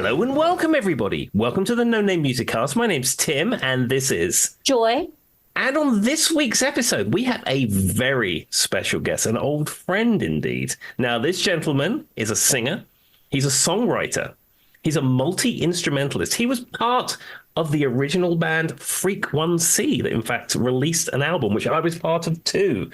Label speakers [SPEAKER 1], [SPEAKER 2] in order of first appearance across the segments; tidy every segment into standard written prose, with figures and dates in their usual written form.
[SPEAKER 1] Hello and welcome, everybody. Welcome to the No Name Music Cast. My name's Tim, and this is
[SPEAKER 2] Joy.
[SPEAKER 1] And on this week's episode, we have a very special guest, an old friend indeed. Now, this gentleman is a singer. He's a songwriter. He's a multi-instrumentalist. He was part of the original band fREAKJam that, in fact, released an album, which I was part of too.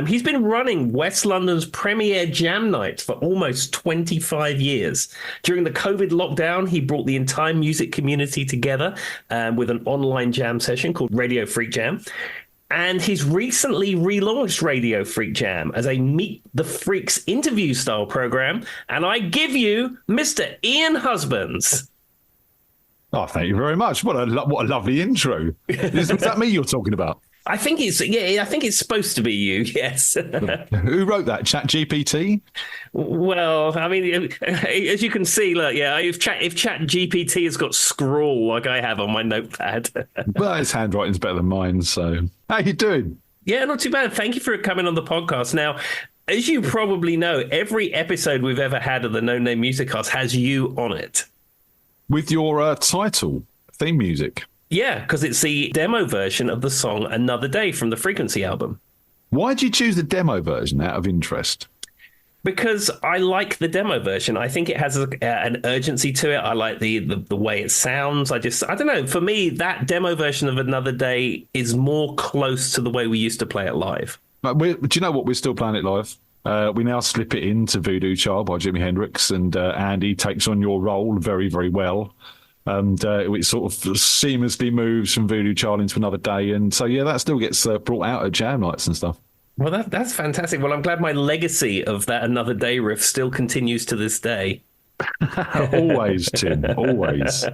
[SPEAKER 1] He's been running West London's premier jam night for almost 25 years. During the COVID lockdown, he brought the entire music community together with an online jam session called Radio fREAKJam. And he's recently relaunched Radio fREAKJam as a Meet the Freaks interview-style program. And I give you Mr. Ian Husbands.
[SPEAKER 3] Oh, thank you very much. What a lovely intro. Is that me you're talking about?
[SPEAKER 1] I think it's supposed to be you, yes.
[SPEAKER 3] Who wrote that? ChatGPT?
[SPEAKER 1] Well, I mean, as you can see, look, yeah, if ChatGPT has got scrawl like I have on my notepad.
[SPEAKER 3] Well, his handwriting's better than mine, so how you doing?
[SPEAKER 1] Yeah, not too bad. Thank you for coming on the podcast. Now, as you probably know, every episode we've ever had of the No Name Music Cast has you on it.
[SPEAKER 3] With your title, theme music.
[SPEAKER 1] Yeah, because it's the demo version of the song Another Day from the Frequency album.
[SPEAKER 3] Why did you choose the demo version out of interest?
[SPEAKER 1] Because I like the demo version. I think it has an urgency to it. I like the way it sounds. I don't know. For me, that demo version of Another Day is more close to the way we used to play it live.
[SPEAKER 3] Do you know what? We're still playing it live. We now slip it into Voodoo Child by Jimi Hendrix, and Andy takes on your role very, very well. And it sort of seamlessly moves from Voodoo Child into Another Day. And so, yeah, that still gets brought out at jam nights and stuff.
[SPEAKER 1] Well, that's fantastic. Well, I'm glad my legacy of that Another Day riff still continues to this day.
[SPEAKER 3] Always, Tim, always.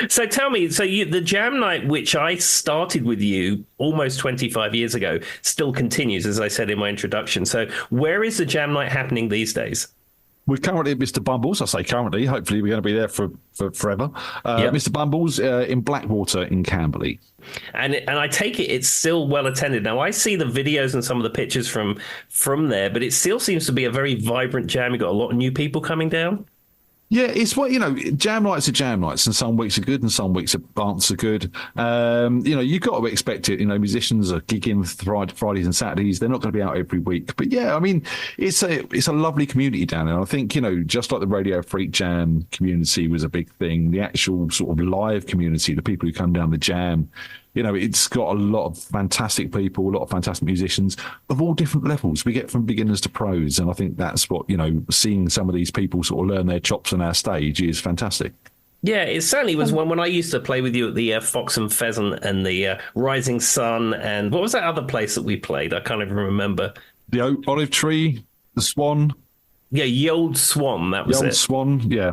[SPEAKER 1] So tell me, the jam night, which I started with you almost 25 years ago, still continues, as I said in my introduction. So where is the jam night happening these days?
[SPEAKER 3] We're currently at Mr. Bumble's. I say currently. Hopefully, we're going to be there for forever. Yep. Mr. Bumble's in Blackwater in Camberley.
[SPEAKER 1] And I take it it's still well attended. Now, I see the videos and some of the pictures from there, but it still seems to be a very vibrant jam. You've got a lot of new people coming down.
[SPEAKER 3] Yeah, it's jam nights are jam nights, and some weeks are good and some weeks aren't so good. You've got to expect it. Musicians are gigging Fridays and Saturdays. They're not going to be out every week. But yeah, I mean, it's a lovely community down there. I think, just like the Radio fREAKJam community was a big thing, the actual sort of live community, the people who come down the jam, it's got a lot of fantastic people, a lot of fantastic musicians of all different levels. We get from beginners to pros. And I think that's what, seeing some of these people sort of learn their chops on our stage is fantastic.
[SPEAKER 1] Yeah, it certainly was when I used to play with you at the Fox and Pheasant and the Rising Sun. And what was that other place that we played? I can't even remember.
[SPEAKER 3] The Olive Tree, the Swan.
[SPEAKER 1] Yeah, Ye Old Swan. That was it.
[SPEAKER 3] The Old Swan, yeah.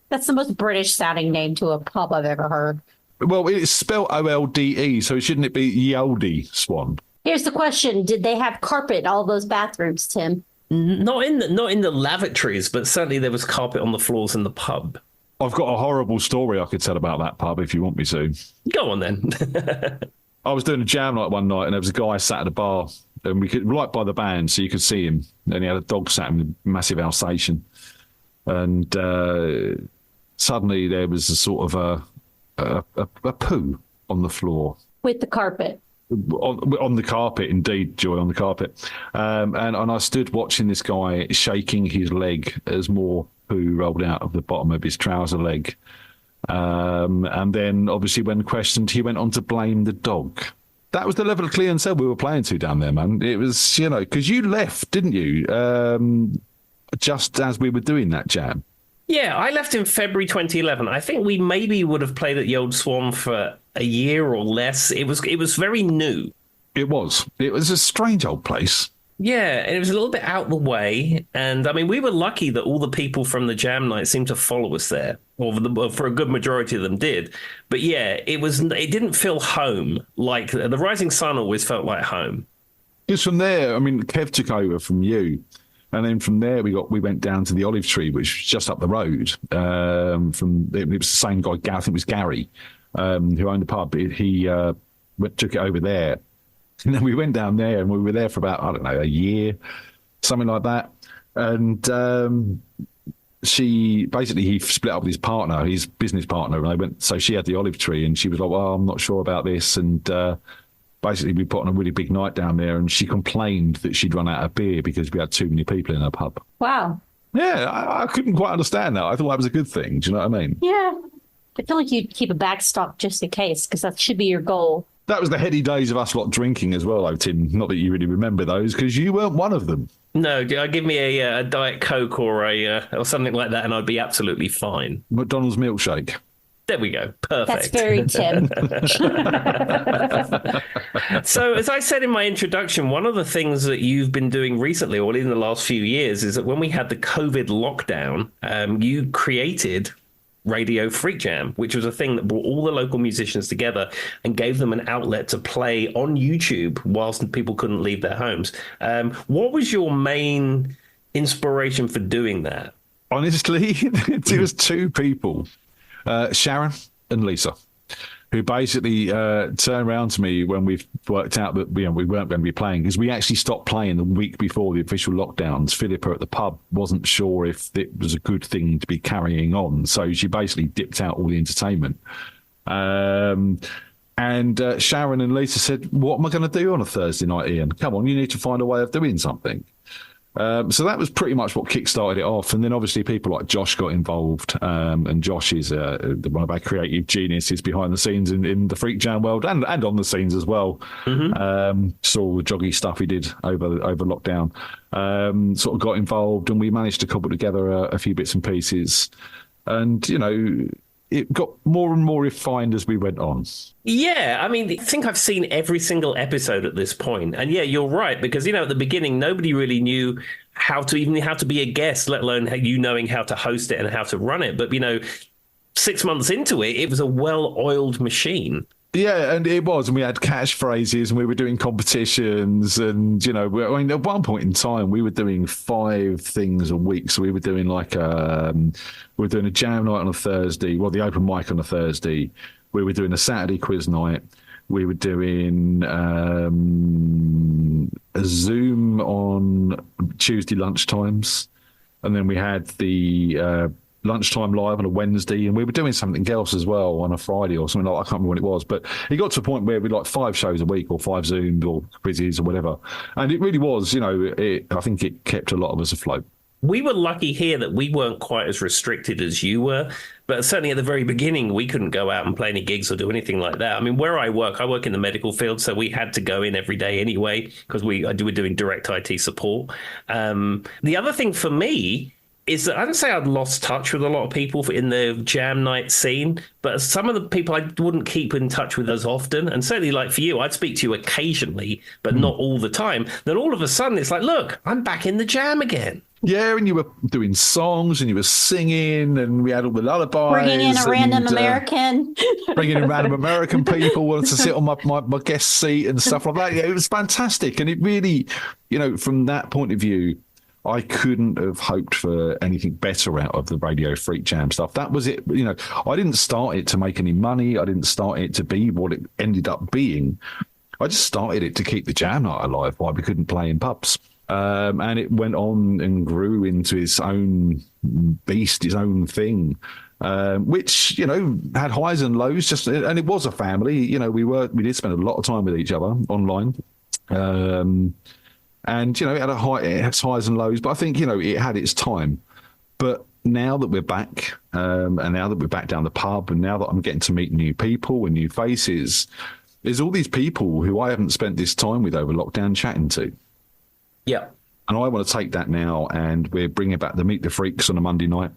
[SPEAKER 2] That's the most British sounding name to a pub I've ever heard.
[SPEAKER 3] Well, it's spelled OLDE, so shouldn't it be Yoldy Swan?
[SPEAKER 2] Here's the question. Did they have carpet in all those bathrooms, Tim?
[SPEAKER 1] Not in the lavatories, but certainly there was carpet on the floors in the pub.
[SPEAKER 3] I've got a horrible story I could tell about that pub if you want me to.
[SPEAKER 1] Go on then.
[SPEAKER 3] I was doing a jam night one night and there was a guy sat at a bar and we could right by the band so you could see him. And he had a dog sat in a massive Alsatian. And suddenly there was a sort of a poo on the floor.
[SPEAKER 2] With the carpet.
[SPEAKER 3] On the carpet, indeed, Joy, on the carpet. And I stood watching this guy shaking his leg as more poo rolled out of the bottom of his trouser leg. And then, obviously, when questioned, he went on to blame the dog. That was the level of clientele we were playing to down there, man. It was, because you left, didn't you? Just as we were doing that jam.
[SPEAKER 1] Yeah, I left in February 2011. I think we maybe would have played at the Old Swan for a year or less. It was very new.
[SPEAKER 3] It was a strange old place.
[SPEAKER 1] Yeah, and it was a little bit out the way. And I mean, we were lucky that all the people from the jam night seemed to follow us there, or for a good majority of them did. But yeah, it didn't feel home. Like the Rising Sun always felt like home.
[SPEAKER 3] It's from there. I mean, Kev took over from you. And then from there, we went down to the Olive Tree, which was just up the road. It was the same guy, I think it was Gary, who owned the pub. He took it over there. And then we went down there and we were there for about, I don't know, a year, something like that. And he split up with his partner, his business partner, and they went. So she had the olive tree, and she was like, "Well, I'm not sure about this," and basically we put on a really big night down there, and she complained that she'd run out of beer because we had too many people in her pub.
[SPEAKER 2] Wow.
[SPEAKER 3] Yeah, I couldn't quite understand that. I thought that was a good thing. Do you know what I mean?
[SPEAKER 2] Yeah. I feel like you'd keep a backstop just in case, because that should be your goal.
[SPEAKER 3] That was the heady days of us lot drinking as well, though, Tim. Not that you really remember those, because you weren't one of them.
[SPEAKER 1] No, give me a Diet Coke or something like that, and I'd be absolutely fine.
[SPEAKER 3] McDonald's milkshake.
[SPEAKER 1] There we go. Perfect.
[SPEAKER 2] That's very Tim.
[SPEAKER 1] So, as I said in my introduction, one of the things that you've been doing recently, or in the last few years, is that when we had the COVID lockdown, you created Radio fREAKJam, which was a thing that brought all the local musicians together and gave them an outlet to play on YouTube whilst people couldn't leave their homes. What was your main inspiration for doing that?
[SPEAKER 3] Honestly, it was two people, Sharon and Lisa, who basically turned around to me when we've worked out that we weren't going to be playing, because we actually stopped playing the week before the official lockdowns. Philippa at the pub wasn't sure if it was a good thing to be carrying on, so she basically dipped out all the entertainment. And Sharon and Lisa said, "What am I going to do on a Thursday night, Ian? Come on, you need to find a way of doing something." So that was pretty much what kick-started it off. And then obviously people like Josh got involved. And Josh is one of our creative geniuses behind the scenes in the fREAKJam world and on the scenes as well. Mm-hmm. Saw all the joggy stuff he did over lockdown. Sort of got involved, and we managed to cobble together a few bits and pieces. And, it got more and more refined as we went on.
[SPEAKER 1] Yeah, I mean, I think I've seen every single episode at this point. And yeah, you're right, because, at the beginning, nobody really knew how to be a guest, let alone knowing how to host it and how to run it. But, 6 months into it, it was a well-oiled machine. Yeah,
[SPEAKER 3] and it was, and we had catchphrases, and we were doing competitions, and at one point in time we were doing 5 things a week. So we were doing we were doing a jam night on a Thursday, the open mic on a Thursday. We were doing a Saturday quiz night. We were doing a Zoom on Tuesday lunchtimes, and then we had the lunchtime live on a Wednesday, and we were doing something else as well on a Friday or something like I can't remember what it was, but it got to a point where we like 5 shows a week or 5 Zooms or quizzes or whatever, and it really was, I think it kept a lot of us afloat.
[SPEAKER 1] We were lucky here that we weren't quite as restricted as you were, but certainly at the very beginning, we couldn't go out and play any gigs or do anything like that. I mean, where I work in the medical field, so we had to go in every day anyway, because we were doing direct IT support. The other thing for me is that I don't say I'd lost touch with a lot of people in the jam night scene, but some of the people I wouldn't keep in touch with as often. And certainly like for you, I'd speak to you occasionally, but not all the time. Then all of a sudden it's like, look, I'm back in the jam again.
[SPEAKER 3] Yeah, and you were doing songs and you were singing, and we had all the lullabies.
[SPEAKER 2] Bringing in a random American.
[SPEAKER 3] Bringing in random American people wanted to sit on my guest seat and stuff like that. Yeah, it was fantastic. And it really, from that point of view, I couldn't have hoped for anything better out of the Radio fREAKJam stuff. That was it. I didn't start it to make any money. I didn't start it to be what it ended up being. I just started it to keep the jam night alive while we couldn't play in pubs. And it went on and grew into its own beast, its own thing, which, had highs and lows. And it was a family. We did spend a lot of time with each other online. And, it has highs and lows, but I think, it had its time. But now that we're back, and now that we're back down the pub, and now that I'm getting to meet new people and new faces, there's all these people who I haven't spent this time with over lockdown chatting to.
[SPEAKER 1] Yeah.
[SPEAKER 3] And I want to take that now, and we're bringing back the Meet the Freaks on a Monday night.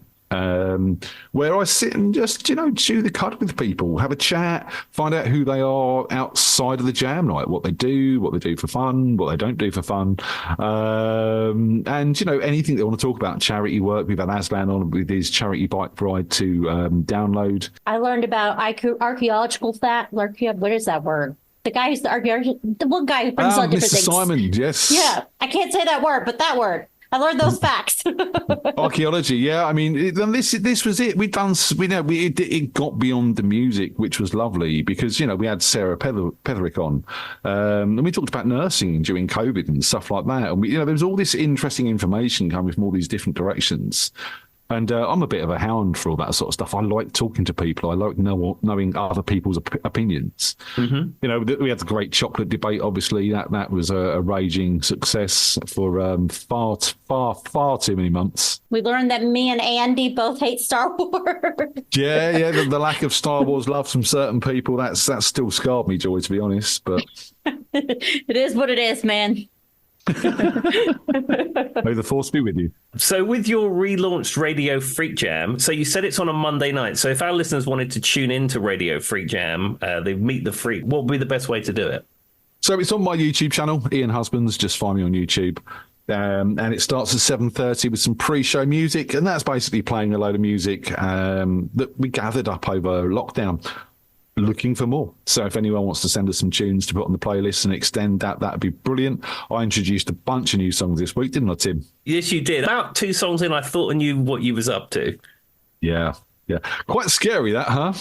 [SPEAKER 3] Where I sit and just, chew the cud with people, have a chat, find out who they are outside of the jam night, what they do for fun, what they don't do for fun. And, anything they want to talk about, charity work. We've had Aslan on with his charity bike ride to download.
[SPEAKER 2] I learned about archaeological fact. What is that word? The guy who's the one guy who brings on different
[SPEAKER 3] Mr.
[SPEAKER 2] things.
[SPEAKER 3] Simon, yes.
[SPEAKER 2] Yeah, I can't say that word, but that word. I learned those facts.
[SPEAKER 3] Archaeology, yeah. I mean, this was it. It got beyond the music, which was lovely because we had Sarah Petherick on, and we talked about nursing during COVID and stuff like that. And there was all this interesting information coming from all these different directions. And I'm a bit of a hound for all that sort of stuff. I like talking to people. I like knowing other people's opinions.
[SPEAKER 1] Mm-hmm.
[SPEAKER 3] You know, we had the great chocolate debate. Obviously, that was a raging success for far too many months.
[SPEAKER 2] We learned that me and Andy both hate Star Wars.
[SPEAKER 3] Yeah. The lack of Star Wars love from certain people, that's still scarred me, Joy, to be honest. But
[SPEAKER 2] It is what it is, man.
[SPEAKER 3] may the force be with you.
[SPEAKER 1] So with your relaunched Radio Freak Jam, so you said it's on a Monday night. So if our listeners wanted to tune into Radio Freak Jam, they meet the freak, what would be the best way to do it?
[SPEAKER 3] So it's on my YouTube channel, Ian Husbands. Just find me on YouTube. And it starts at 7:30 with some pre-show music. And that's basically playing a load of music that we gathered up over lockdown, looking for more. So if anyone wants to send us some tunes to put on the playlist and extend that, that'd be brilliant. I introduced a bunch of new songs this week, didn't I, Tim?
[SPEAKER 1] Yes, you did. About 2 songs in, I thought I knew what you was up to.
[SPEAKER 3] Yeah. Quite scary, that, huh?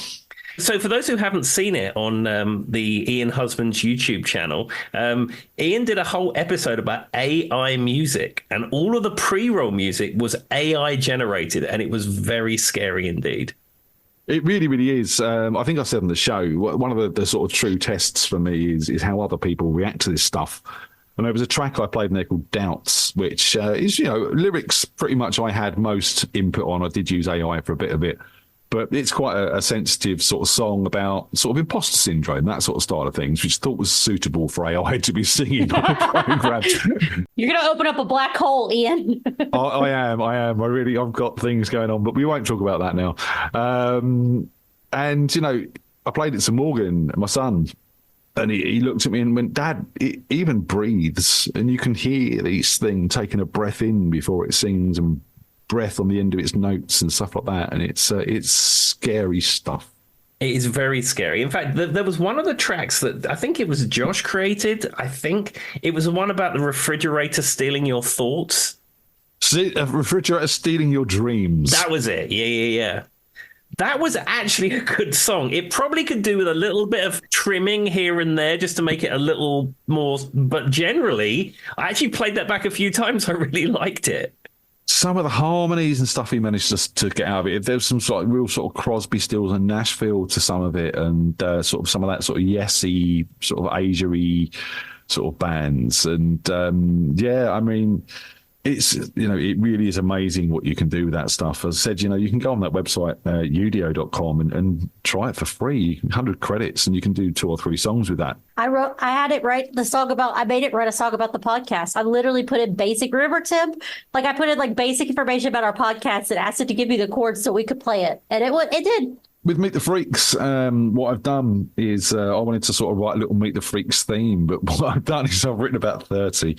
[SPEAKER 1] So for those who haven't seen it on the Ian Husbands YouTube channel, Ian did a whole episode about AI music, and all of the pre-roll music was AI generated, and it was very scary indeed.
[SPEAKER 3] It really, really is. I think I said on the show, one of the sort of true tests for me is how other people react to this stuff. And there was a track I played in there called Doubts, which is, lyrics pretty much I had most input on. I did use AI for a bit of it. But it's quite a sensitive sort of song about sort of imposter syndrome, that sort of style of things, which I thought was suitable for AI to be singing on a program.
[SPEAKER 2] You're going to open up a black hole, Ian.
[SPEAKER 3] I am. I've got things going on, but we won't talk about that now. And, I played it to Morgan, my son, and he looked at me and went, Dad, it even breathes. And you can hear this thing taking a breath in before it sings and breath on the end of its notes and stuff like that. And it's scary stuff.
[SPEAKER 1] It is very scary. In fact, there was one of the tracks that I think it was Josh created. I think it was the one about the refrigerator stealing your thoughts.
[SPEAKER 3] A refrigerator stealing your dreams.
[SPEAKER 1] That was it. Yeah. That was actually a good song. It probably could do with a little bit of trimming here and there just to make it a little more. But generally, I actually played that back a few times. I really liked it.
[SPEAKER 3] Some of the harmonies and stuff he managed to get out of it. There's some sort of real sort of Crosby, Stills and Nashville to some of it, and sort of some of that sort of yesy, sort of Asia-y sort of bands. And I mean, it's, it really is amazing what you can do with that stuff. As I said, you can go on that website, udio.com, and try it for free. 100 credits, and you can do 2 or 3 songs with that.
[SPEAKER 2] I made it write a song about the podcast. I literally put in basic, remember, Tim? Like I put in like basic information about our podcast and asked it to give me the chords so we could play it. And it did.
[SPEAKER 3] With Meet the Freaks, what I've done is I wanted to sort of write a little Meet the Freaks theme, but what I've done is I've written about 30.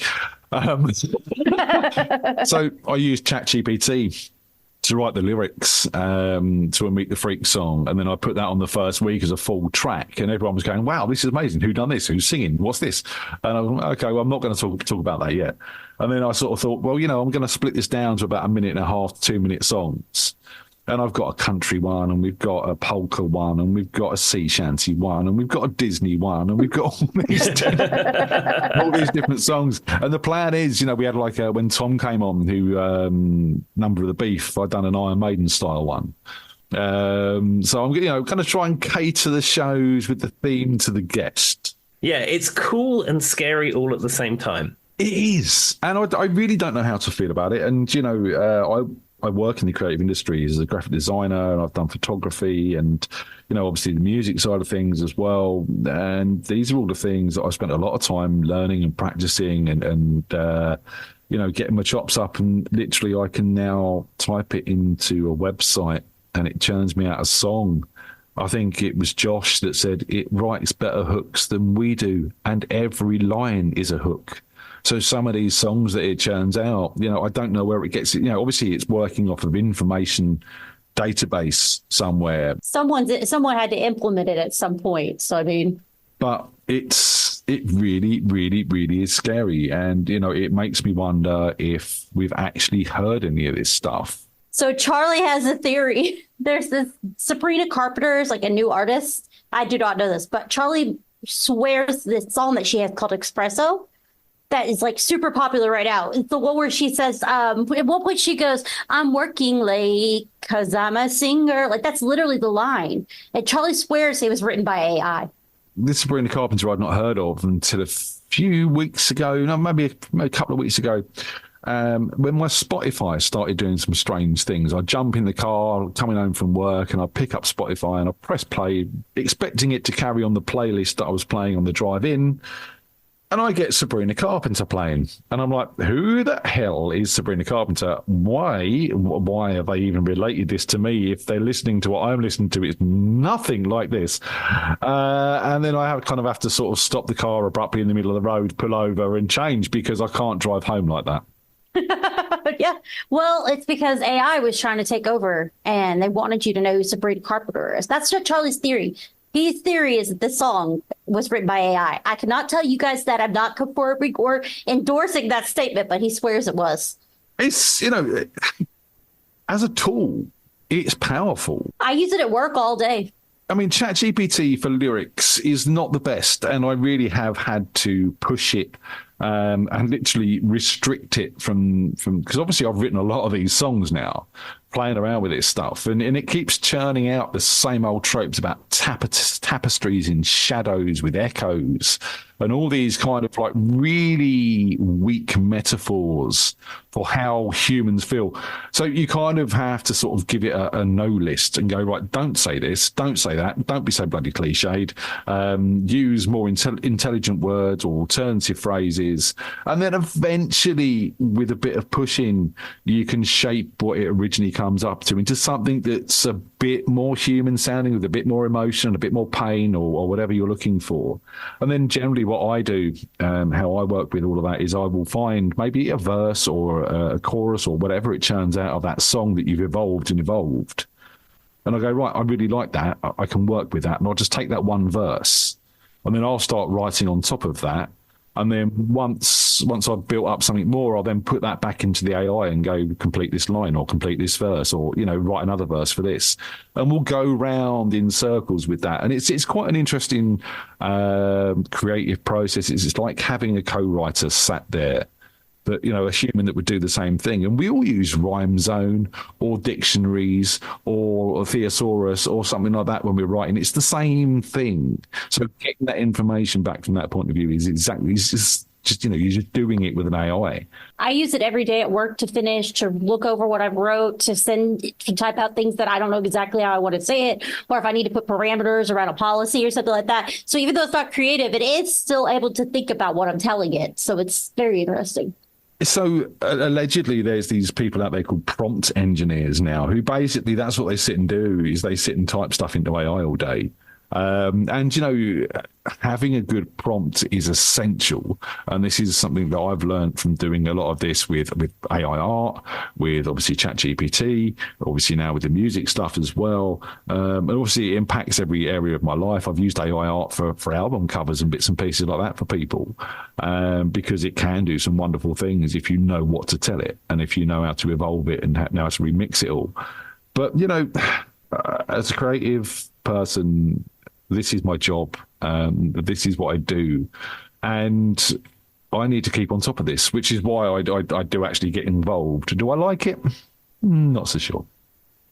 [SPEAKER 3] So I used ChatGPT to write the lyrics to a Meet the Freaks song, and then I put that on the first week as a full track, and everyone was going, wow, this is amazing. Who done this? Who's singing? What's this? And I was like, okay, well, I'm not going to talk about that yet. And then I sort of thought, well, I'm going to split this down to about 1.5 minute, 2-minute songs. And I've got a country one, and we've got a polka one, and we've got a sea shanty one, and we've got a Disney one, and we've got all these different songs. And the plan is, we had like when Tom came on, who Number of the Beef, I'd done an Iron Maiden style one. So I'm going to try and cater the shows with the theme to the guest.
[SPEAKER 1] Yeah, it's cool and scary all at the same time.
[SPEAKER 3] It is, and I really don't know how to feel about it. And I work in the creative industry as a graphic designer, and I've done photography and, obviously the music side of things as well. And these are all the things that I spent a lot of time learning and practicing and getting my chops up. And literally I can now type it into a website and it churns me out a song. I think it was Josh that said it writes better hooks than we do, and every line is a hook. So some of these songs that it churns out, I don't know where it gets it. Obviously it's working off of information database somewhere.
[SPEAKER 2] Someone had to implement it at some point. So, I mean.
[SPEAKER 3] But it really, really, really is scary. And, it makes me wonder if we've actually heard any of this stuff.
[SPEAKER 2] So Charlie has a theory. There's this Sabrina Carpenter is like a new artist. I do not know this, but Charlie swears this song that she has called Espresso that is like super popular right now. It's the one where she says, at one point she goes, "I'm working late because I'm a singer." Like that's literally the line. And Charlie swears it was written by AI.
[SPEAKER 3] This Sabrina Carpenter I'd not heard of until a few weeks ago, no, maybe a couple of weeks ago. When my Spotify started doing some strange things, I jump in the car coming home from work and I pick up Spotify and I press play, expecting it to carry on the playlist that I was playing on the drive in. And I get Sabrina Carpenter playing. And I'm like, who the hell is Sabrina Carpenter? Why have they even related this to me if they're listening to what I'm listening to? It's nothing like this. And then I have to sort of stop the car abruptly in the middle of the road, pull over and change because I can't drive home like that.
[SPEAKER 2] Yeah. Well, it's because AI was trying to take over and they wanted you to know who Sabrina Carpenter is. That's what Charlie's theory. His theory is that this song was written by AI. I cannot tell you guys that. I'm not confirming or endorsing that statement, but he swears it was.
[SPEAKER 3] It's, as a tool, it's powerful.
[SPEAKER 2] I use it at work all day.
[SPEAKER 3] I mean, ChatGPT for lyrics is not the best, and I really have had to push it and literally restrict it from because obviously I've written a lot of these songs now, playing around with this stuff, and it keeps churning out the same old tropes about tapestries in shadows with echoes and all these kind of like really weak metaphors for how humans feel. So you kind of have to sort of give it a no list and go, right, don't say this, don't say that, don't be so bloody cliched, use more intelligent words or alternative phrases, and then eventually with a bit of pushing you can shape what it originally comes up to into something that's a bit more human sounding with a bit more emotion, a bit more pain or whatever you're looking for. And then generally what I do, how I work with all of that is I will find maybe a verse or a chorus or whatever it churns out of that song that you've evolved. And I go, right, I really like that. I can work with that. And I'll just take that one verse and then I'll start writing on top of that. And then once I've built up something more, I'll then put that back into the AI and go complete this line or complete this verse or, write another verse for this. And we'll go round in circles with that. And it's quite an interesting creative process. It's like having a co-writer sat there, but, a human that would do the same thing. And we all use Rhyme Zone or dictionaries or a thesaurus or something like that when we're writing. It's the same thing. So getting that information back from that point of view is exactly, it's just you're just doing it with an AI.
[SPEAKER 2] I use it every day at work to finish, to look over what I've wrote, to type out things that I don't know exactly how I want to say it, or if I need to put parameters around a policy or something like that. So even though it's not creative, it is still able to think about what I'm telling it. So it's very interesting.
[SPEAKER 3] So allegedly there's these people out there called prompt engineers now who basically that's what they sit and do is they sit and type stuff into AI all day. And, having a good prompt is essential. And this is something that I've learned from doing a lot of this with AI art, with obviously ChatGPT, obviously now with the music stuff as well. And obviously it impacts every area of my life. I've used AI art for album covers and bits and pieces like that for people because it can do some wonderful things if you know what to tell it and if you know how to evolve it and know how to remix it all. But, as a creative person, this is my job. This is what I do. And I need to keep on top of this, which is why I do actually get involved. Do I like it? Not so sure.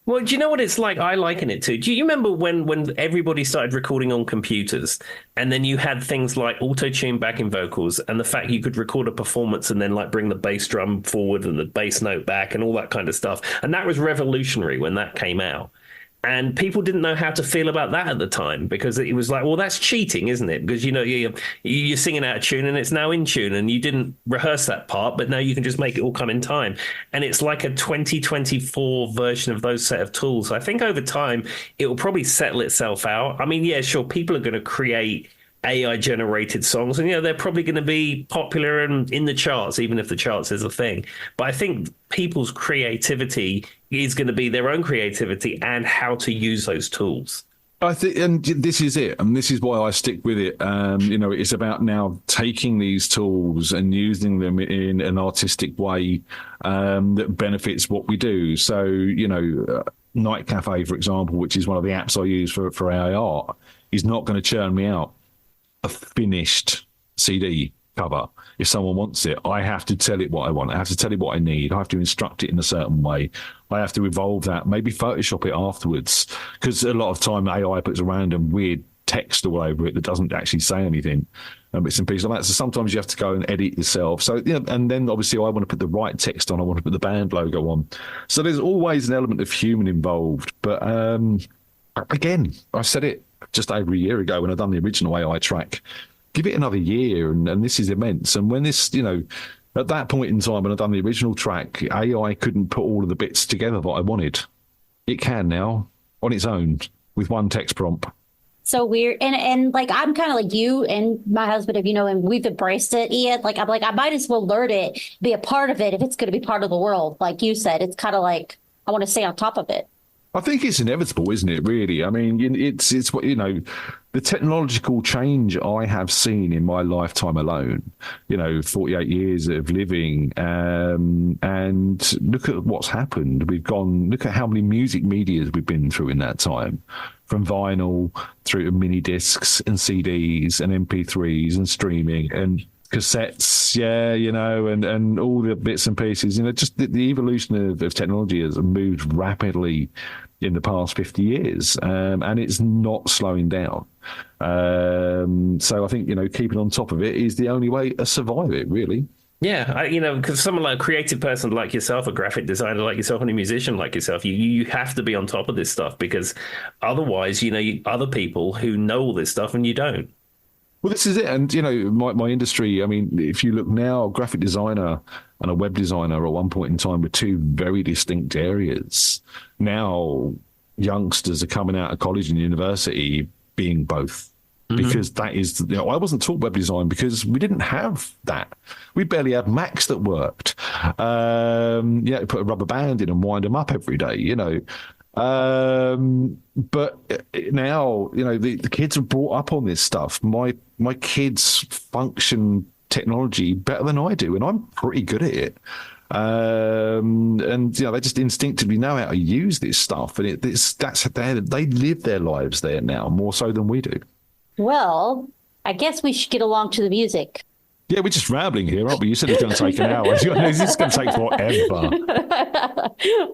[SPEAKER 1] Well, do you know what it's like? I liken it to. Do you remember when everybody started recording on computers and then you had things like auto-tune backing vocals and the fact you could record a performance and then like bring the bass drum forward and the bass note back and all that kind of stuff. And that was revolutionary when that came out. And people didn't know how to feel about that at the time because it was like, well, that's cheating, isn't it? Because, you're singing out of tune and it's now in tune and you didn't rehearse that part, but now you can just make it all come in time. And it's like a 2024 version of those set of tools. I think over time, it will probably settle itself out. I mean, yeah, sure, people are going to create AI generated songs and they're probably going to be popular and in the charts, even if the charts is a thing. But I think people's creativity is going to be their own creativity and how to use those tools.
[SPEAKER 3] I think, and this is it, and this is why I stick with it. It's about now taking these tools and using them in an artistic way that benefits what we do. So, Night Cafe, for example, which is one of the apps I use for AI art, is not going to churn me out a finished CD. cover. If someone wants it, I have to tell it what I want. I have to tell it what I need. I have to instruct it in a certain way. I have to evolve that, maybe Photoshop it afterwards, because a lot of time AI puts a random weird text all over it that doesn't actually say anything, and bits and pieces like that. So sometimes you have to go and edit yourself. So, and then obviously I want to put the right text on. I want to put the band logo on. So there's always an element of human involved. But again, I said it just over a year ago when I done the original AI track. Give it another year, and this is immense. And when this, at that point in time when I done the original track, AI couldn't put all of the bits together that I wanted. It can now on its own with one text prompt.
[SPEAKER 2] So weird. And like, I'm kind of like you and my husband, and we've embraced it, Ian. Like, I'm like, I might as well learn it, be a part of it if it's going to be part of the world. Like you said, it's kind of like, I want to stay on top of it.
[SPEAKER 3] I think it's inevitable, isn't it, really? I mean, it's what, the technological change I have seen in my lifetime alone, 48 years of living, and look at what's happened. Look at how many music medias we've been through in that time, from vinyl through to mini discs and CDs and MP3s and streaming and cassettes, and all the bits and pieces. Just the evolution of technology has moved rapidly in the past 50 years, and it's not slowing down. So I think, keeping on top of it is the only way to survive it, really.
[SPEAKER 1] Yeah, because someone like a creative person like yourself, a graphic designer like yourself, and a musician like yourself, you have to be on top of this stuff, because otherwise, other people who know all this stuff and you don't.
[SPEAKER 3] Well, this is it. And, my industry, I mean, if you look now, a graphic designer and a web designer at one point in time were two very distinct areas. Now, youngsters are coming out of college and university being both. Because that is, I wasn't taught web design because we didn't have that. We barely had Macs that worked. Put a rubber band in and wind them up every day, But now, the kids are brought up on this stuff. My kids function technology better than I do, and I'm pretty good at it. And they just instinctively know how to use this stuff, and they live their lives there now more so than we do. Well,
[SPEAKER 2] I guess we should get along to the music.
[SPEAKER 3] Yeah, we're just rambling here, aren't we? You said it's going to take an hour. This is going to take forever.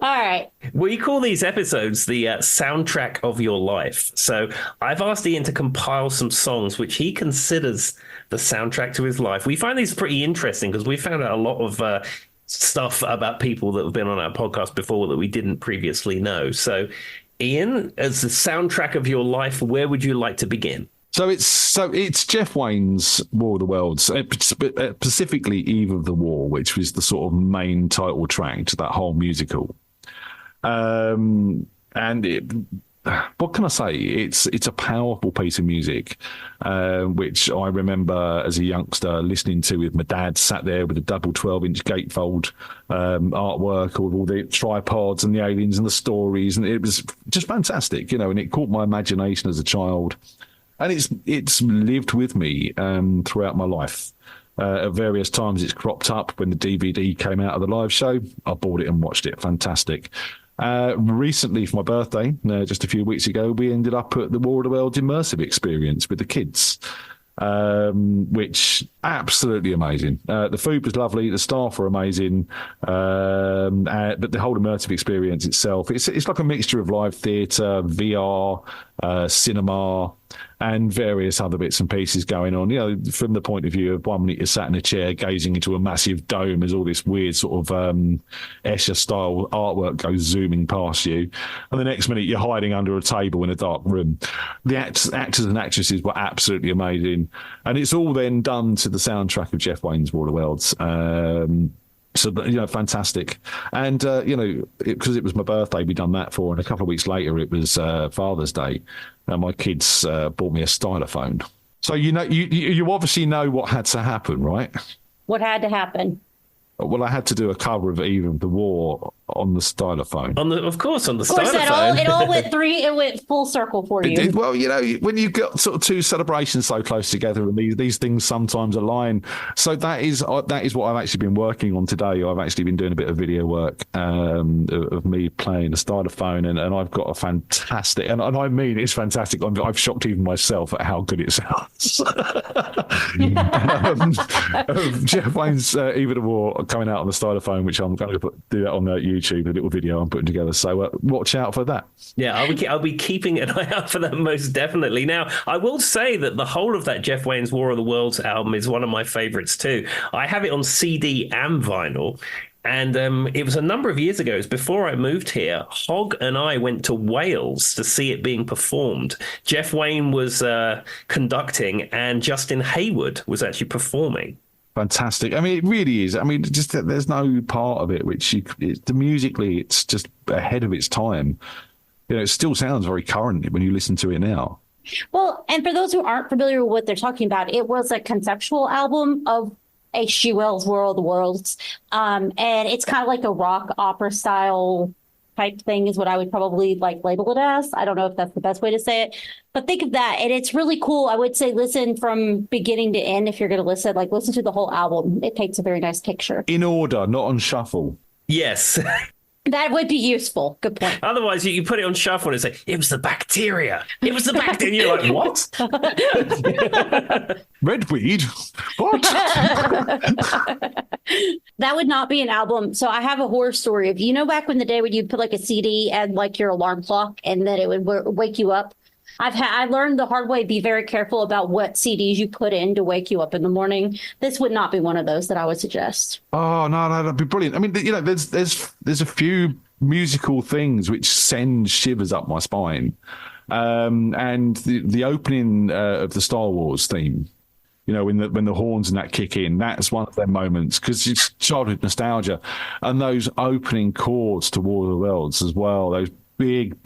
[SPEAKER 2] All right.
[SPEAKER 1] We call these episodes the soundtrack of your life. So I've asked Ian to compile some songs which he considers the soundtrack to his life. We find these pretty interesting because we found out a lot of stuff about people that have been on our podcast before that we didn't previously know. So, Ian, as the soundtrack of your life, where would you like to begin?
[SPEAKER 3] So it's Jeff Wayne's War of the Worlds, specifically Eve of the War, which was the sort of main title track to that whole musical. What can I say? It's a powerful piece of music, which I remember as a youngster listening to with my dad, sat there with a double 12-inch gatefold artwork with all the tripods and the aliens and the stories, and it was just fantastic, and it caught my imagination as a child. And it's lived with me throughout my life. At various times it's cropped up. When the DVD came out of the live show, I bought it and watched it. Fantastic. Recently, for my birthday, just a few weeks ago, we ended up at the War of the Worlds immersive experience with the kids, which absolutely amazing. The food was lovely. The staff were amazing. But the whole immersive experience itself, it's like a mixture of live theatre, VR, cinema, and various other bits and pieces going on. From the point of view of 1 minute you're sat in a chair gazing into a massive dome as all this weird sort of Escher-style artwork goes zooming past you, and the next minute you're hiding under a table in a dark room. The actors and actresses were absolutely amazing, and it's all then done to the soundtrack of Jeff Wayne's War of the Worlds. So, fantastic. And, because it was my birthday, we done that for, and a couple of weeks later, it was Father's Day. And my kids bought me a stylophone. So, you obviously know what had to happen, right?
[SPEAKER 2] What had to happen?
[SPEAKER 3] Well, I had to do a cover of Eve of the War on the stylophone.
[SPEAKER 1] Of course, on the
[SPEAKER 2] Of course,
[SPEAKER 1] stylophone.
[SPEAKER 2] it went full circle for you.
[SPEAKER 3] It did. Well, when you've got sort of two celebrations so close together, and these things sometimes align. So that is what I've actually been working on today. I've actually been doing a bit of video work of me playing the stylophone, and I've got a fantastic, and I mean it's fantastic. I've shocked even myself at how good it sounds. Jeff Wayne's Even the War coming out on the stylophone, which I'm going to do that on YouTube, a little video I'm putting together. So watch out for that.
[SPEAKER 1] Yeah, I'll be keeping an eye out for that most definitely. Now, I will say that the whole of that Jeff Wayne's War of the Worlds album is one of my favorites too. I have it on CD and vinyl. And it was a number of years ago. It was before I moved here. Hogg and I went to Wales to see it being performed. Jeff Wayne was conducting, and Justin Hayward was actually performing.
[SPEAKER 3] Fantastic. I mean, it really is. I mean, just there's no part of it which musically, it's just ahead of its time. It still sounds very current when you listen to it now.
[SPEAKER 2] Well, and for those who aren't familiar with what they're talking about, it was a conceptual album of H.G. Wells' War of the Worlds. And it's kind of like a rock opera style type thing is what I would probably label it as. I don't know if that's the best way to say it, but think of that. And it's really cool. I would say listen from beginning to end. If you're going to listen to the whole album, it paints a very nice picture. In
[SPEAKER 3] order, not on shuffle.
[SPEAKER 1] Yes.
[SPEAKER 2] That would be useful. Good point.
[SPEAKER 1] Otherwise, you put it on shuffle and say, it was the bacteria. It was the bacteria. You're like, what?
[SPEAKER 3] Redweed? What?
[SPEAKER 2] That would not be an album. So I have a horror story of, back in the day when you put a CD and your alarm clock and then it would wake you up. I learned the hard way, be very careful about what CDs you put in to wake you up in the morning. This would not be one of those that I would suggest.
[SPEAKER 3] Oh, no, that'd be brilliant. I mean, there's a few musical things which send shivers up my spine. And the opening of the Star Wars theme, when the horns and that kick in, that's one of their moments because it's childhood nostalgia. And those opening chords to War of the Worlds as well, those big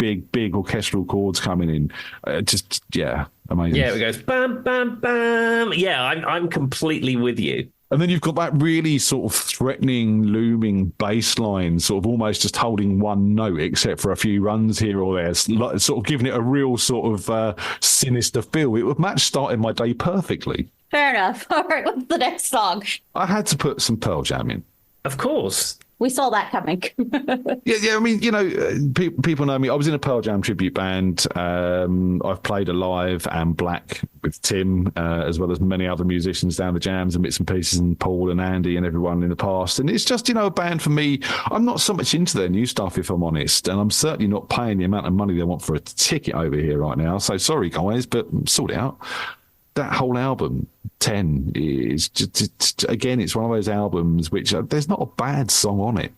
[SPEAKER 3] orchestral chords coming in. Amazing.
[SPEAKER 1] Yeah, it goes bam, bam, bam. Yeah, I'm completely with you.
[SPEAKER 3] And then you've got that really sort of threatening, looming bass line, sort of almost just holding one note, except for a few runs here or there, sort of giving it a real sort of sinister feel. It would match starting my day perfectly.
[SPEAKER 2] Fair enough. All right, what's the next song?
[SPEAKER 3] I had to put some Pearl Jam in.
[SPEAKER 1] Of course.
[SPEAKER 2] We saw that coming.
[SPEAKER 3] Yeah. I mean, people know me. I was in a Pearl Jam tribute band. I've played Alive and Black with Tim, as well as many other musicians down the jams and bits and pieces, and Paul and Andy and everyone in the past. And it's just, a band for me. I'm not so much into their new stuff, if I'm honest. And I'm certainly not paying the amount of money they want for a ticket over here right now. So sorry, guys, but sort it out. That whole album, 10, is just, again, it's one of those albums which there's not a bad song on it.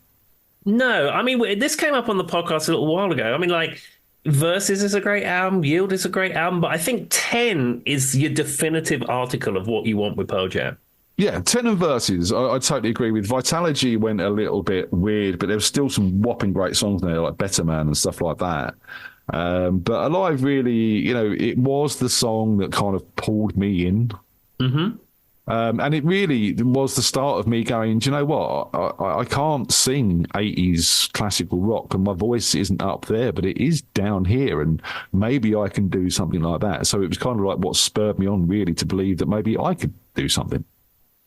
[SPEAKER 1] No, I mean, this came up on the podcast a little while ago. I mean, Versus is a great album, Yield is a great album, but I think 10 is your definitive article of what you want with Pearl Jam.
[SPEAKER 3] Yeah, 10 and Versus, I totally agree with. Vitalogy went a little bit weird, but there was still some whopping great songs there, like Better Man and stuff like that. But Alive really, it was the song that kind of pulled me in.
[SPEAKER 1] Mm-hmm.
[SPEAKER 3] And it really was the start of me going, do you know what? I can't sing 80s classical rock and my voice isn't up there, but it is down here and maybe I can do something like that. So it was kind of like what spurred me on really to believe that maybe I could do something.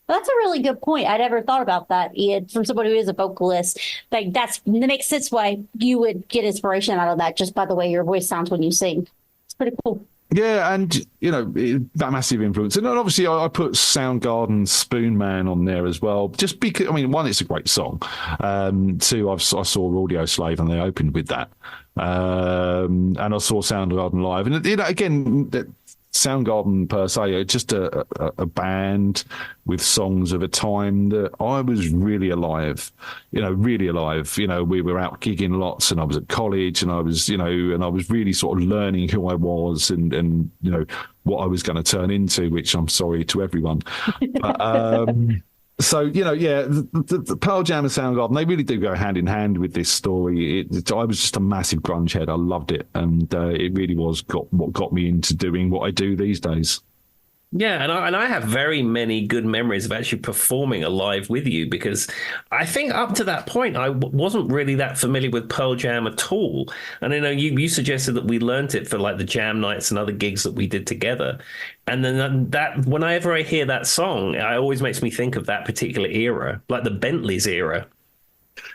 [SPEAKER 2] That's a really good point. I never thought about that, Ian, from somebody who is a vocalist. That makes sense why you would get inspiration out of that just by the way your voice sounds when you sing. It's pretty cool.
[SPEAKER 3] Yeah, and, that massive influence. And obviously I put Soundgarden's Spoon Man on there as well, just because, one, it's a great song. Two, I saw Audio Slave and they opened with that. And I saw Soundgarden live. And, again, Soundgarden per se, just a band with songs of a time that I was really alive, really alive. We were out gigging lots and I was at college and I was, and I was really sort of learning who I was and what I was going to turn into, which I'm sorry to everyone. But, so, the Pearl Jam and Soundgarden, they really do go hand in hand with this story. I was just a massive grunge head. I loved it. And it really was what got me into doing what I do these days.
[SPEAKER 1] Yeah, and I have very many good memories of actually performing alive with you because I think up to that point wasn't really that familiar with Pearl Jam at all. And I know you suggested that we learnt it for like the jam nights and other gigs that we did together. And then that whenever I hear that song, it always makes me think of that particular era, like the Bentleys era.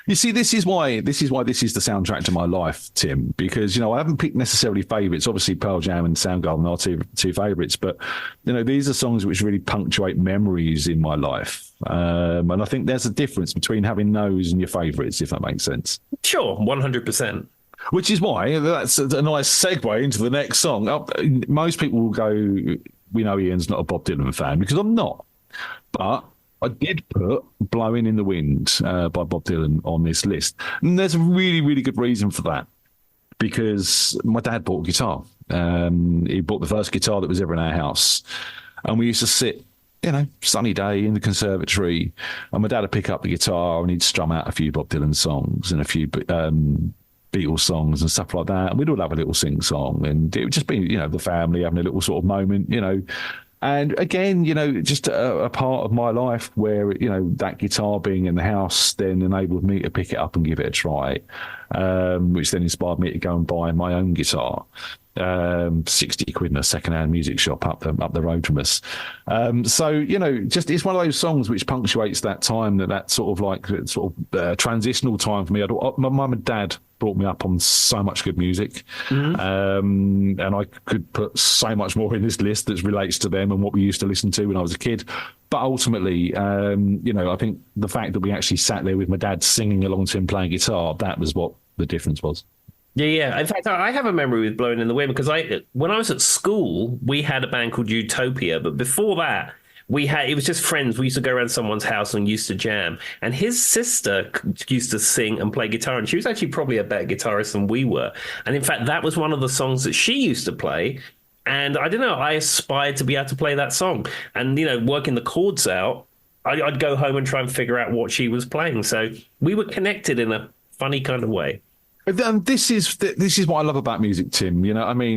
[SPEAKER 3] You see, this is the soundtrack to my life, Tim, because, I haven't picked necessarily favourites. Obviously, Pearl Jam and Soundgarden are two favourites, but, these are songs which really punctuate memories in my life. And I think there's a difference between having those and your favourites, if that makes sense.
[SPEAKER 1] Sure, 100%.
[SPEAKER 3] Which is why that's a nice segue into the next song. Most people will go, we know Ian's not a Bob Dylan fan, because I'm not. But I did put Blowing in the Wind by Bob Dylan on this list. And there's a really, really good reason for that. Because my dad bought a guitar. He bought the first guitar that was ever in our house. And we used to sit, sunny day in the conservatory. And my dad would pick up the guitar and he'd strum out a few Bob Dylan songs and a few Beatles songs and stuff like that. And we'd all have a little sing-song. And it would just be, the family having a little sort of moment, And again, just a part of my life where, that guitar being in the house then enabled me to pick it up and give it a try, which then inspired me to go and buy my own guitar. 60 quid in a second-hand music shop up the road from us. So, just it's one of those songs which punctuates that time, that sort of transitional time for me. My mum and dad brought me up on so much good music. Mm-hmm. And I could put so much more in this list that relates to them and what we used to listen to when I was a kid. But ultimately, I think the fact that we actually sat there with my dad singing along to him playing guitar, that was what the difference was.
[SPEAKER 1] Yeah. In fact, I have a memory with Blowing in the Wind because when I was at school, we had a band called Utopia. But before that, it was just friends. We used to go around someone's house and used to jam. And his sister used to sing and play guitar. And she was actually probably a better guitarist than we were. And in fact, that was one of the songs that she used to play. And I don't know, I aspired to be able to play that song. And, working the chords out, I'd go home and try and figure out what she was playing. So we were connected in a funny kind of way.
[SPEAKER 3] This is what I love about music, Tim.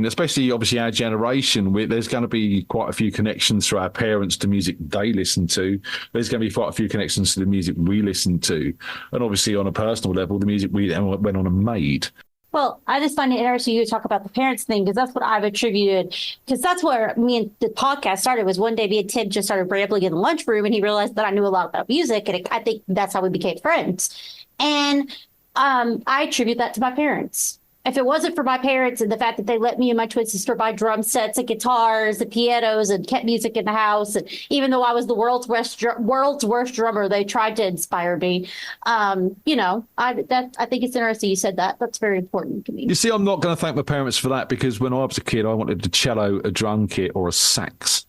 [SPEAKER 3] Especially obviously our generation. There's going to be quite a few connections through our parents to music they listen to. There's going to be quite a few connections to the music we listen to, and obviously on a personal level, the music we went on and made.
[SPEAKER 2] Well, I just find it interesting you talk about the parents thing because that's what I've attributed. Because that's where me and the podcast started. Was one day me and Tim just started rambling in the lunchroom, and he realized that I knew a lot about music, and I think that's how we became friends. And I attribute that to my parents. If it wasn't for my parents and the fact that they let me and my twin sister buy drum sets and guitars and pianos and kept music in the house, and even though I was the world's worst drummer, they tried to inspire me. I think it's interesting you said that. That's very important to me.
[SPEAKER 3] You see, I'm not going to thank my parents for that because when I was a kid, I wanted a cello, a drum kit, or a sax.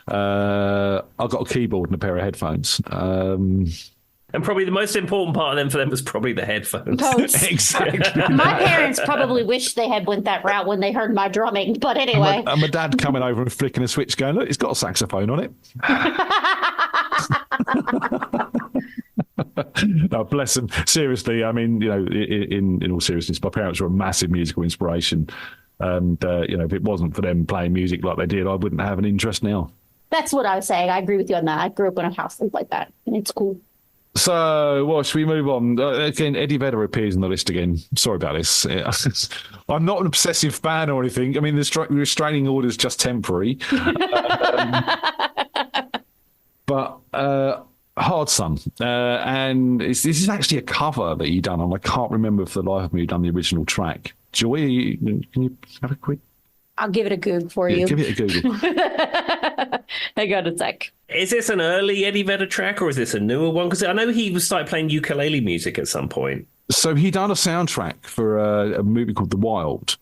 [SPEAKER 3] I got a keyboard and a pair of headphones.
[SPEAKER 1] And probably the most important part of them for them was probably the headphones.
[SPEAKER 3] Exactly.
[SPEAKER 2] My parents probably wish they had went that route when they heard my drumming. But anyway.
[SPEAKER 3] And my dad coming over and flicking a switch going, look, it's got a saxophone on it. No, bless them. Seriously, in all seriousness, my parents were a massive musical inspiration. And, if it wasn't for them playing music like they did, I wouldn't have an interest now.
[SPEAKER 2] That's what I was saying. I agree with you on that. I grew up in a house like that, and it's cool.
[SPEAKER 3] So, well, should we move on? Again, Eddie Vedder appears on the list again. Sorry about this. I'm not an obsessive fan or anything. The restraining order is just temporary. But Hard Sun. And this is actually a cover that he done, and I can't remember for the life of me who done the original track. Joy, can you have a quick...
[SPEAKER 2] I'll give it a Google for you.
[SPEAKER 3] Give it a Google.
[SPEAKER 2] Hang on a sec.
[SPEAKER 1] Is this an early Eddie Vedder track or is this a newer one? Because I know he started playing ukulele music at some point.
[SPEAKER 3] So he done a soundtrack for a movie called The Wild,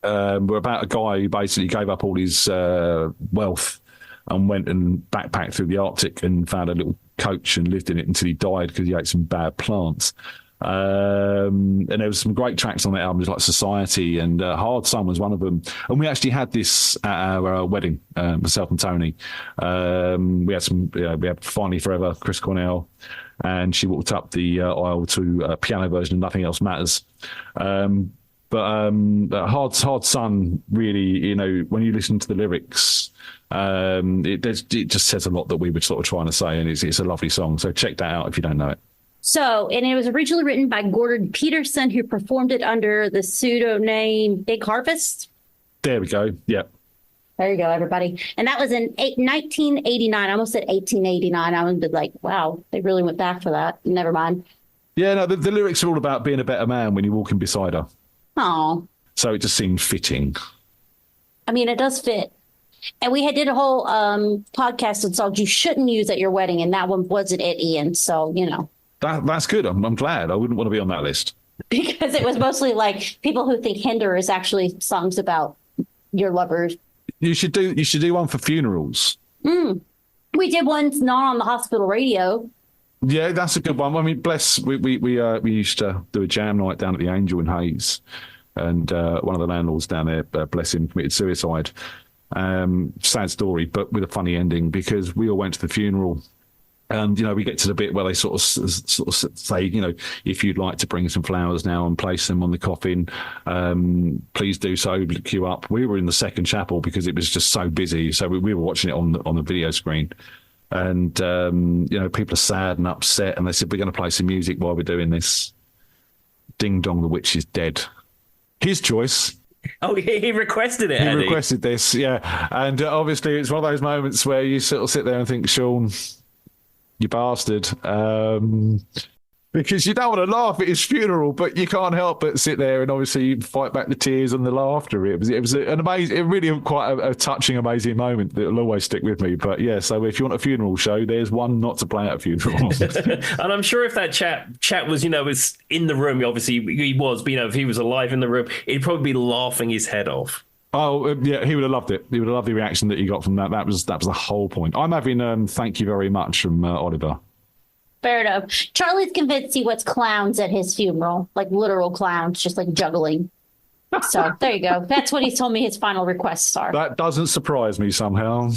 [SPEAKER 3] about a guy who basically gave up all his wealth and went and backpacked through the Arctic and found a little coach and lived in it until he died because he ate some bad plants. And there was some great tracks on that album, like Society, and Hard Sun was one of them. And we actually had this at our wedding, myself and Tony. We had Finally Forever, Chris Cornell, and she walked up the aisle to a piano version of Nothing Else Matters. But But Hard Sun, really, you know, when you listen to the lyrics, it just says a lot that we were sort of trying to say, and it's a lovely song. So check that out if you don't know it.
[SPEAKER 2] So, and it was originally written by Gordon Peterson, who performed it under the pseudonym Big Harvest.
[SPEAKER 3] There we go. Yeah.
[SPEAKER 2] There you go, everybody. And that was in 1989. I almost said 1889. I was like, wow, they really went back for that. Never mind.
[SPEAKER 3] Yeah, no, the lyrics are all about being a better man when you're walking beside her.
[SPEAKER 2] Oh.
[SPEAKER 3] So it just seemed fitting.
[SPEAKER 2] I mean, it does fit. And we did a whole podcast on songs you shouldn't use at your wedding, and that one wasn't it, Ian. So, you know.
[SPEAKER 3] That's good. I'm glad. I wouldn't want to be on that list.
[SPEAKER 2] Because it was mostly like people who think Hinder is actually songs about your lovers. You should
[SPEAKER 3] do one for funerals.
[SPEAKER 2] We did one not on the hospital radio.
[SPEAKER 3] Yeah, that's a good one. I mean, we used to do a jam night down at the Angel in Hayes, and one of the landlords down there, bless him, committed suicide. Sad story, but with a funny ending, because we all went to the funeral. And, you know, we get to the bit where they sort of say, you know, if you'd like to bring some flowers now and place them on the coffin, please do so, queue up. We were in the second chapel because it was just so busy. So we were watching it on the video screen. And, you know, people are sad and upset. And they said, we're going to play some music while we're doing this. Ding Dong, the Witch is Dead. His choice.
[SPEAKER 1] Oh, he requested it,
[SPEAKER 3] He requested this, yeah. And obviously it's one of those moments where you sort of sit there and think, Sean, you bastard. Because you don't want to laugh at his funeral, but you can't help but sit there and obviously fight back the tears and the laughter. It was an amazing, really quite a touching, amazing moment that will always stick with me. But yeah, so if you want a funeral show, there's one not to play at a funeral.
[SPEAKER 1] And I'm sure if that chat was, you know, was in the room, obviously he was, but, you know, if he was alive in the room, he'd probably be laughing his head off.
[SPEAKER 3] Oh, yeah, he would have loved it. He would have loved the reaction that you got from that. That was the whole point. I'm having thank you very much from Oliver.
[SPEAKER 2] Fair enough. Charlie's convinced he wants clowns at his funeral, like literal clowns, just like juggling. So there you go. That's what he's told me his final requests are. That
[SPEAKER 3] doesn't surprise me somehow.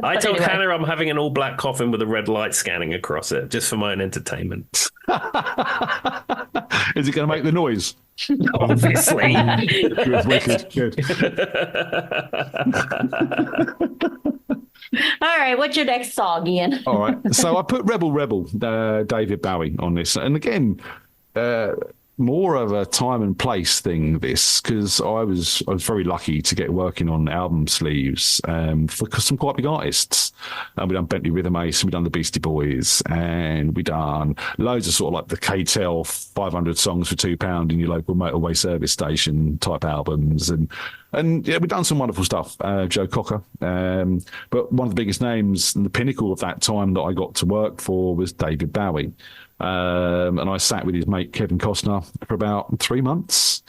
[SPEAKER 1] I told Hannah I'm having an all-black coffin with a red light scanning across it, just for my own entertainment.
[SPEAKER 3] Is it going to make the noise?
[SPEAKER 1] Obviously.
[SPEAKER 3] Good.
[SPEAKER 2] All right, what's your next song, Ian?
[SPEAKER 3] All right, so I put Rebel, David Bowie on this. And again, more of a time and place thing, this, because I was very lucky to get working on album sleeves for some quite big artists. We've done Bentley Rhythm Ace, we've done the Beastie Boys, and we've done loads of sort of like the KTEL 500 songs for £2 in your local motorway service station type albums. And yeah, we've done some wonderful stuff, Joe Cocker. But one of the biggest names and the pinnacle of that time that I got to work for was David Bowie. And I sat with his mate Kevin Costner for about 3 months,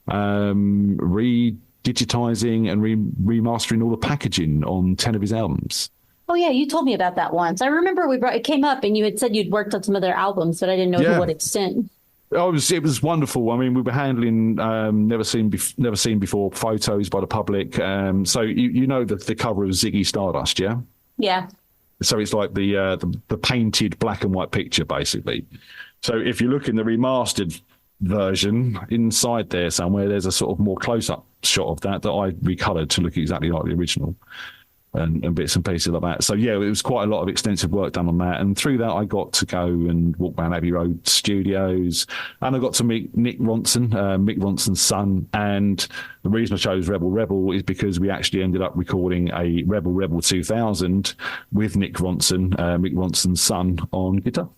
[SPEAKER 3] redigitizing and remastering all the packaging on 10 of his albums.
[SPEAKER 2] Oh yeah, you told me about that once. I remember it came up and you had said you'd worked on some of their albums, but I didn't know to what extent.
[SPEAKER 3] It was wonderful. I mean, we were handling never seen before photos by the public. So you know the cover of Ziggy Stardust, yeah?
[SPEAKER 2] Yeah.
[SPEAKER 3] So it's like the painted black and white picture, basically. So if you look in the remastered version, inside there somewhere, there's a sort of more close-up shot of that I recolored to look exactly like the original. And bits and pieces like that. So, yeah, it was quite a lot of extensive work done on that. And through that, I got to go and walk around Abbey Road Studios. And I got to meet Nick Ronson, Mick Ronson's son. And the reason I chose Rebel is because we actually ended up recording a Rebel 2000 with Nick Ronson, Mick Ronson's son, on guitar.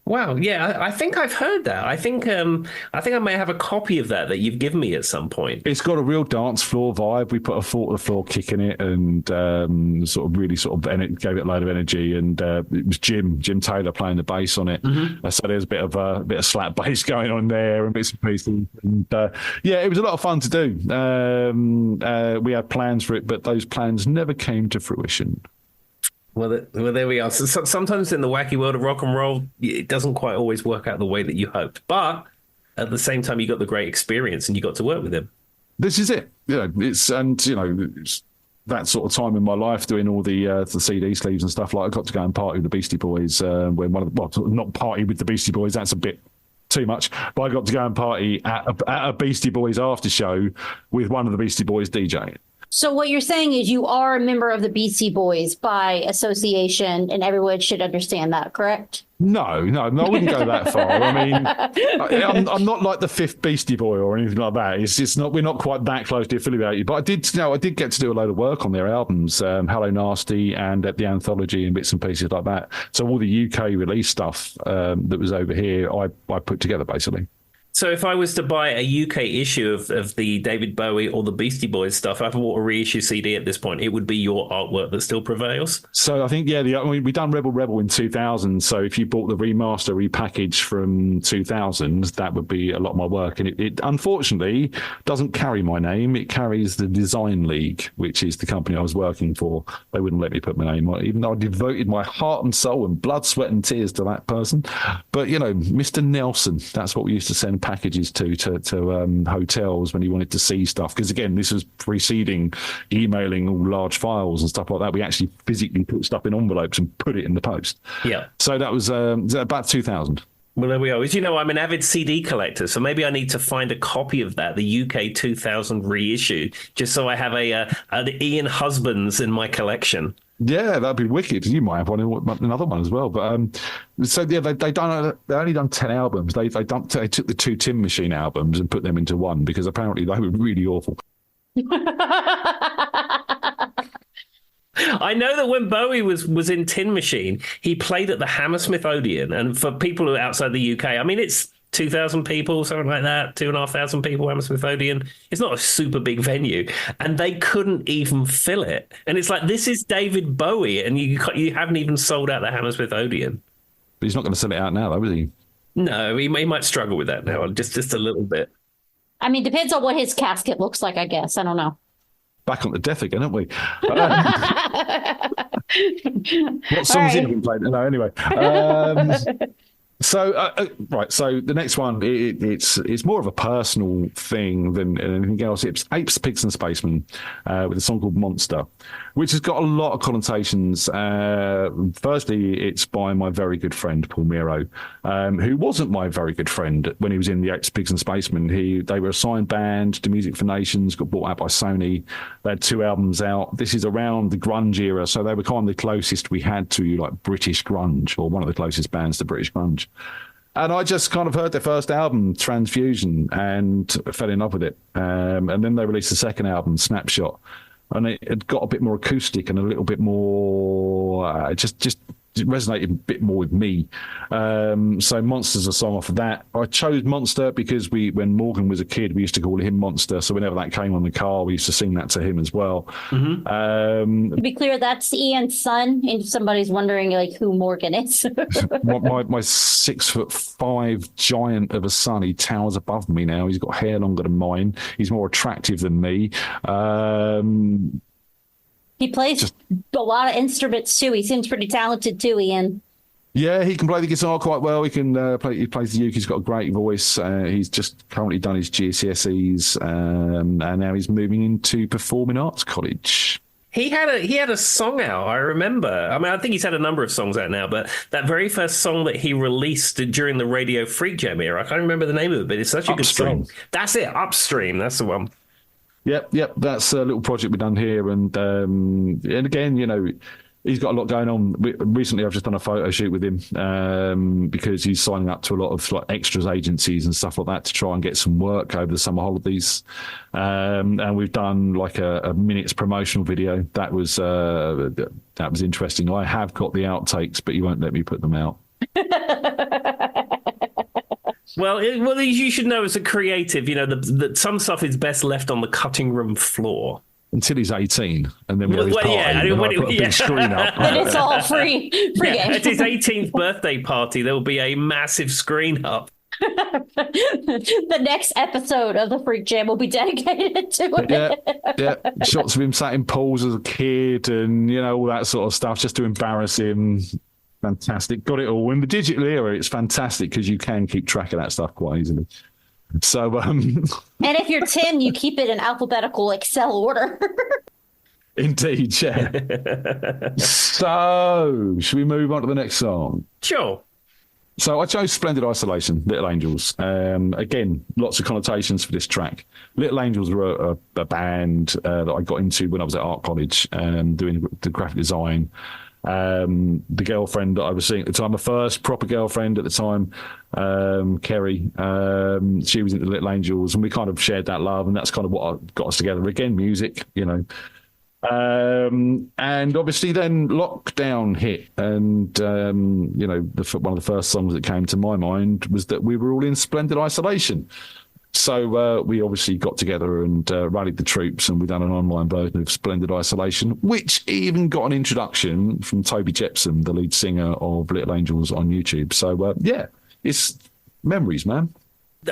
[SPEAKER 1] Wow, yeah, I think I've heard that. I think I may have a copy of that you've given me at some point.
[SPEAKER 3] It's got a real dance floor vibe. We put a foot to the floor kick in it, and gave it a load of energy. And it was Jim Taylor playing the bass on it. Mm-hmm. So there's a bit of slap bass going on there and bits and pieces. And it was a lot of fun to do. We had plans for it, but those plans never came to fruition.
[SPEAKER 1] Well, there we are. So sometimes in the wacky world of rock and roll, it doesn't quite always work out the way that you hoped. But at the same time, you got the great experience and you got to work with him. This is it.
[SPEAKER 3] It's that sort of time in my life doing all the CD sleeves and stuff. Like I got to go and party with the Beastie Boys. Not party with the Beastie Boys. That's a bit too much. But I got to go and party at a Beastie Boys after show with one of the Beastie Boys DJing.
[SPEAKER 2] So what you're saying is you are a member of the Beastie Boys by association, and everyone should understand that, correct?
[SPEAKER 3] No, I wouldn't go that far. I mean, I'm not like the fifth Beastie Boy or anything like that. It's not. We're not quite that closely affiliated. But I did get to do a load of work on their albums, Hello Nasty, and at the Anthology and bits and pieces like that. So all the UK release stuff that was over here, I put together basically.
[SPEAKER 1] So if I was to buy a UK issue of the David Bowie or the Beastie Boys stuff, I've bought a reissue CD at this point, it would be your artwork that still prevails?
[SPEAKER 3] So I think, we done Rebel in 2000. So if you bought the remaster, repackage from 2000, that would be a lot of my work. And it unfortunately doesn't carry my name. It carries the Design League, which is the company I was working for. They wouldn't let me put my name on it, even though I devoted my heart and soul and blood, sweat and tears to that person. But, Mr. Nelson, that's what we used to send packages to hotels when he wanted to see stuff, because again, this was preceding emailing all large files and stuff like that. We actually physically put stuff in envelopes and put it in the post.
[SPEAKER 1] Yeah,
[SPEAKER 3] so that was about 2000.
[SPEAKER 1] Well, there we go. As you know, I'm an avid CD collector, so maybe I need to find a copy of that, the UK 2000 reissue, just so I have an Ian Husbands in my collection.
[SPEAKER 3] Yeah, that'd be wicked. You might have another one as well. But they only done 10 albums. They took the two Tin Machine albums and put them into one because apparently they were really awful.
[SPEAKER 1] I know that when Bowie was in Tin Machine, he played at the Hammersmith Odeon, and for people who are outside the UK, I mean, it's 2,000 people, something like that, 2,500 people, Hammersmith Odeon. It's not a super big venue, and they couldn't even fill it. And it's like, this is David Bowie, and you haven't even sold out the Hammersmith Odeon.
[SPEAKER 3] But he's not going to sell it out now, though, is he?
[SPEAKER 1] No, he might struggle with that now, just a little bit.
[SPEAKER 2] I mean, depends on what his casket looks like, I guess. I don't know.
[SPEAKER 3] Back on the death again, aren't we? What songs have been played? No, anyway. So the next one, it's more of a personal thing than anything else. It's Apes, Pigs and Spacemen with a song called Monster, which has got a lot of connotations. Firstly, it's by my very good friend, Paul Miro, who wasn't my very good friend when he was in the Apes, Pigs and Spacemen. They were a signed band to Music for Nations, got bought out by Sony. They had 2 albums out. This is around the grunge era, so they were kind of the closest we had to like British grunge, or one of the closest bands to British grunge. And I just kind of heard their first album, Transfusion, and fell in love with it. And then they released the second album, Snapshot, and it had got a bit more acoustic and a little bit more just it resonated a bit more with me. So Monster's a song off of that. I chose Monster because when Morgan was a kid, we used to call him Monster. So whenever that came on the car, we used to sing that to him as well.
[SPEAKER 2] Mm-hmm. To be clear, that's Ian's son. And if somebody's wondering like who Morgan is.
[SPEAKER 3] my 6'5" giant of a son, he towers above me now. He's got hair longer than mine. He's more attractive than me.
[SPEAKER 2] He plays a lot of instruments too. He seems pretty talented too, Ian.
[SPEAKER 3] Yeah, he can play the guitar quite well. He can he plays the uke. He's got a great voice. He's just currently done his GCSEs, and now he's moving into Performing Arts College.
[SPEAKER 1] He had a song out, I remember. I mean, I think he's had a number of songs out now, but that very first song that he released during the Radio FREAKJam era, I can't remember the name of it, but it's such a good song. That's it, Upstream. That's the one.
[SPEAKER 3] Yep. That's a little project we've done here, and again, he's got a lot going on. Recently, I've just done a photo shoot with him because he's signing up to a lot of like extras agencies and stuff like that to try and get some work over the summer holidays. And we've done like a minute's promotional video. That was interesting. I have got the outtakes, but you won't let me put them out.
[SPEAKER 1] Well, you should know as a creative, that some stuff is best left on the cutting room floor.
[SPEAKER 3] Until he's 18, and then we'll put a big screen up.
[SPEAKER 2] And it's all free game.
[SPEAKER 1] At his 18th birthday party, there will be a massive screen up.
[SPEAKER 2] The next episode of the FREAKJam will be dedicated to it.
[SPEAKER 3] Yeah. Shots of him sat in pools as a kid and, all that sort of stuff, just to embarrass him. Fantastic. Got it all. In the digital era, it's fantastic because you can keep track of that stuff quite easily. So,
[SPEAKER 2] and if you're Tim, you keep it in alphabetical Excel order.
[SPEAKER 3] Indeed, yeah. So, should we move on to the next song?
[SPEAKER 1] Sure.
[SPEAKER 3] So I chose Splendid Isolation, Little Angels. Again, lots of connotations for this track. Little Angels were a band that I got into when I was at art college, doing the graphic design. The girlfriend that I was seeing at the time, my first proper girlfriend at the time, Kerry, she was into Little Angels, and we kind of shared that love, and that's kind of what got us together. Again, music, you know. And obviously then lockdown hit, and you know, one of the first songs that came to my mind was that we were all in Splendid Isolation. So we obviously got together and rallied the troops, and we done an online version of Splendid Isolation, which even got an introduction from Toby Jepson, the lead singer of Little Angels, on YouTube. So yeah, it's memories, man.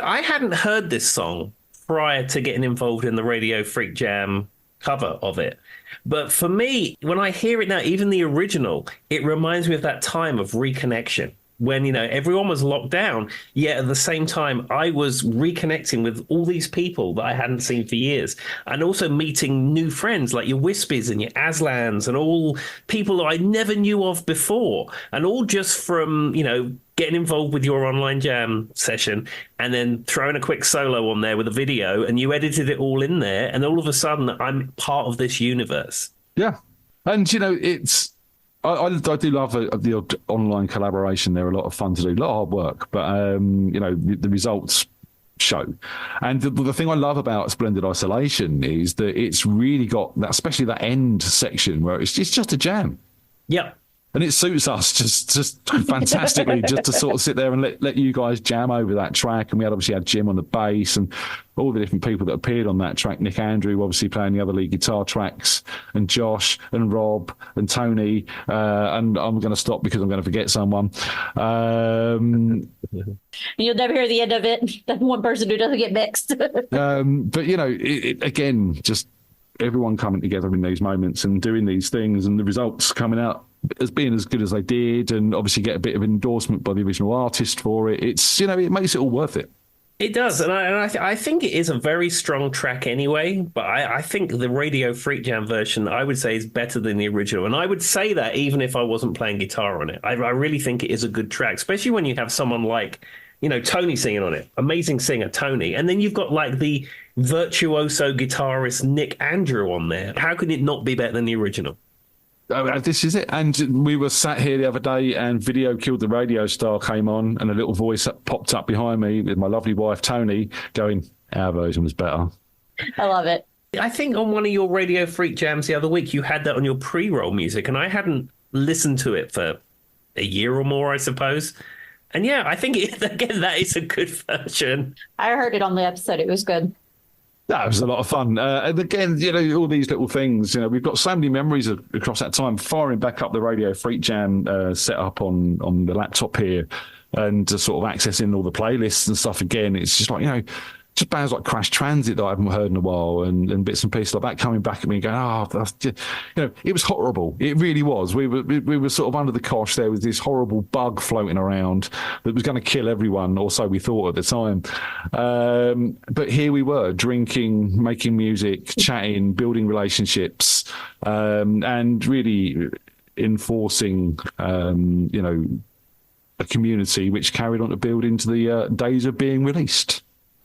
[SPEAKER 1] I hadn't heard this song prior to getting involved in the Radio Freak Jam cover of it. But for me, when I hear it now, even the original, it reminds me of that time of reconnection when, you know, everyone was locked down, yet at the same time, I was reconnecting with all these people that I hadn't seen for years, and also meeting new friends like your Wispies and your Aslans and all people that I never knew of before, and all just from, you know, getting involved with your online jam session and then throwing a quick solo on there with a video, and you edited it all in there, and all of a sudden I'm part of this universe.
[SPEAKER 3] Yeah. And, you know, it's... I do love the online collaboration. They're a lot of fun to do, a lot of hard work, but you know, the results show. And the thing I love about Splendid Isolation is that it's really got that, especially that end section where it's just a jam.
[SPEAKER 1] Yeah.
[SPEAKER 3] And it suits us just fantastically just to sort of sit there and let you guys jam over that track. And we obviously had Jim on the bass and all the different people that appeared on that track. Nick Andrew obviously playing the other lead guitar tracks, and Josh and Rob and Tony. And I'm going to stop because I'm going to forget someone.
[SPEAKER 2] You'll never hear the end of it. That one person who doesn't get mixed.
[SPEAKER 3] But, you know, again, just everyone coming together in these moments and doing these things, and the results coming out as being as good as they did, and obviously get a bit of endorsement by the original artist for it. It's, you know, it makes it all worth it.
[SPEAKER 1] It does, and I think it is a very strong track anyway, but I think the Radio Freak Jam version, I would say, is better than the original, and I would say that even if I wasn't playing guitar on it. I really think it is a good track, especially when you have someone like, you know, Tony singing on it. Amazing singer, Tony. And then you've got like the virtuoso guitarist Nick Andrew on there. How could it not be better than the original?
[SPEAKER 3] This is it. And we were sat here the other day, and Video Killed the Radio Star came on, and a little voice popped up behind me with my lovely wife, Tony, going, our version was better.
[SPEAKER 2] I love it.
[SPEAKER 1] I think on one of your Radio Freak Jams the other week, you had that on your pre-roll music, and I hadn't listened to it for a year or more, I suppose. And yeah, I think, again, that is a good version.
[SPEAKER 2] I heard it on the episode. It was good.
[SPEAKER 3] That was a lot of fun. And again, you know, all these little things, you know, we've got so many memories across that time, firing back up the Radio Freak Jam set up on the laptop here, and sort of accessing all the playlists and stuff again. It's just like, you know, just bands like Crash Transit that I haven't heard in a while, and bits and pieces like that coming back at me and going, oh, that's just, you know, it was horrible. It really was. We were sort of under the cosh. There was this horrible bug floating around that was going to kill everyone, or so we thought at the time. But here we were, drinking, making music, chatting, building relationships, and really enforcing, you know, a community which carried on to build into the days of being released.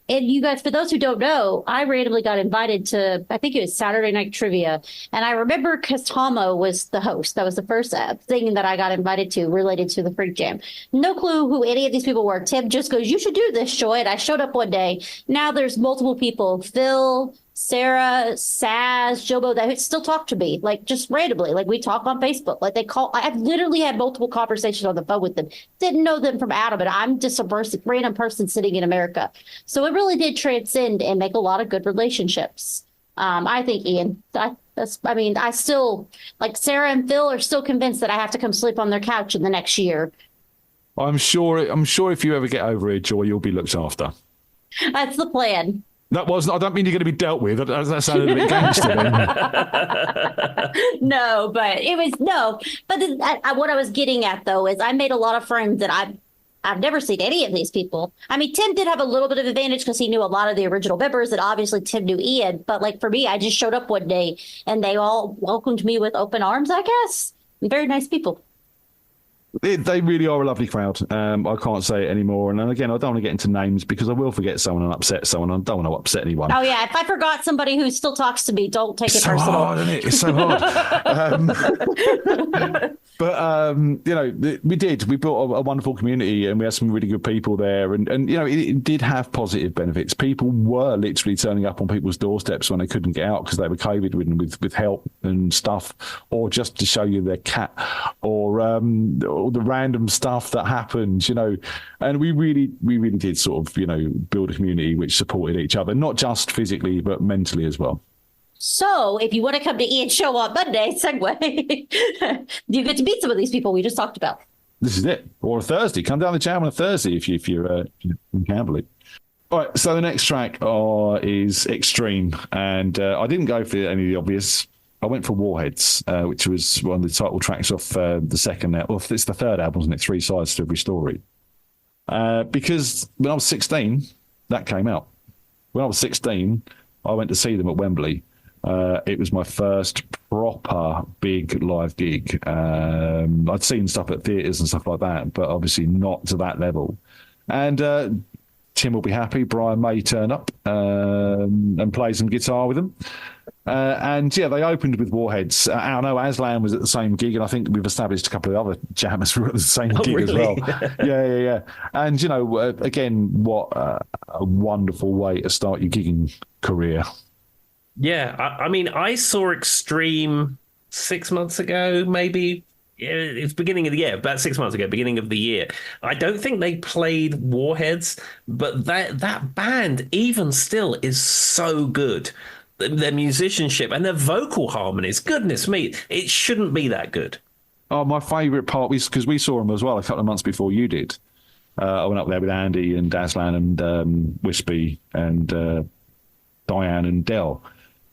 [SPEAKER 2] And you guys, for those who don't know, I randomly got invited to, I think it was Saturday Night Trivia. And I remember because Tomo was the host. That was the first thing that I got invited to related to the Freak Jam. No clue who any of these people were. Tim just goes, you should do this, Joy. And I showed up one day. Now there's multiple people. Phil, Sarah, Saz, Jobo, that still talk to me, like just randomly. Like we talk on Facebook. Like they call. I've literally had multiple conversations on the phone with them. Didn't know them from Adam, and I'm just a random person sitting in America. So it really did transcend and make a lot of good relationships. I think, Ian. I still, like Sarah and Phil are still convinced that I have to come sleep on their couch in the next year.
[SPEAKER 3] I'm sure if you ever get over it, Joy, you'll be looked after.
[SPEAKER 2] That's the plan.
[SPEAKER 3] That wasn't. I don't mean you're going to be dealt with. That sounded a bit gangster.
[SPEAKER 2] No, but it was no. But what I was getting at though is I made a lot of friends that I've never seen any of these people. I mean, Tim did have a little bit of advantage because he knew a lot of the original members, and obviously Tim knew Ian. But like for me, I just showed up one day and they all welcomed me with open arms, I guess. Very nice people.
[SPEAKER 3] They really are a lovely crowd. I can't say it anymore. And again, I don't want to get into names because I will forget someone and upset someone. I don't want to upset anyone.
[SPEAKER 2] Oh yeah, if I forgot somebody who still talks to me, don't take it
[SPEAKER 3] so
[SPEAKER 2] personal.
[SPEAKER 3] hard, isn't it? It's so hard. We did. We built a wonderful community, and we had some really good people there. And it did have positive benefits. People were literally turning up on people's doorsteps when they couldn't get out because they were COVID ridden with help and stuff, or just to show you their cat, or the random stuff that happened. And we really did sort of build a community which supported each other, not just physically but mentally as well.
[SPEAKER 2] So if you want to come to Ian's show on Monday, segue, you get to meet some of these people we just talked about.
[SPEAKER 3] This is it. Or a Thursday. Come down the jam on a Thursday if you're in Camberley. All right, so the next track is Extreme. And I didn't go for any of the obvious. I went for Warheads, which was one of the title tracks off the second album. Well, it's the third album, isn't it? 3 Sides to Every Story. Because when I was 16, that came out. When I was 16, I went to see them at Wembley. It was my first proper big live gig. I'd seen stuff at theatres and stuff like that, but obviously not to that level. And Tim will be happy. Brian May turn up and play some guitar with them. They opened with Warheads. I know Aslan was at the same gig, and I think we've established a couple of other jammers were at the same gig
[SPEAKER 1] really?
[SPEAKER 3] as well. Yeah. And, again, what a wonderful way to start your gigging career.
[SPEAKER 1] Yeah, I mean, I saw Extreme 6 months ago, maybe. It's beginning of the year, about 6 months ago, beginning of the year. I don't think they played Warheads, but that band, even still, is so good. Their musicianship and their vocal harmonies, goodness me, it shouldn't be that good.
[SPEAKER 3] Oh, my favourite part was because we saw them as well a couple of months before you did. I went up there with Andy and Aslan and Wispy and Diane and Dell.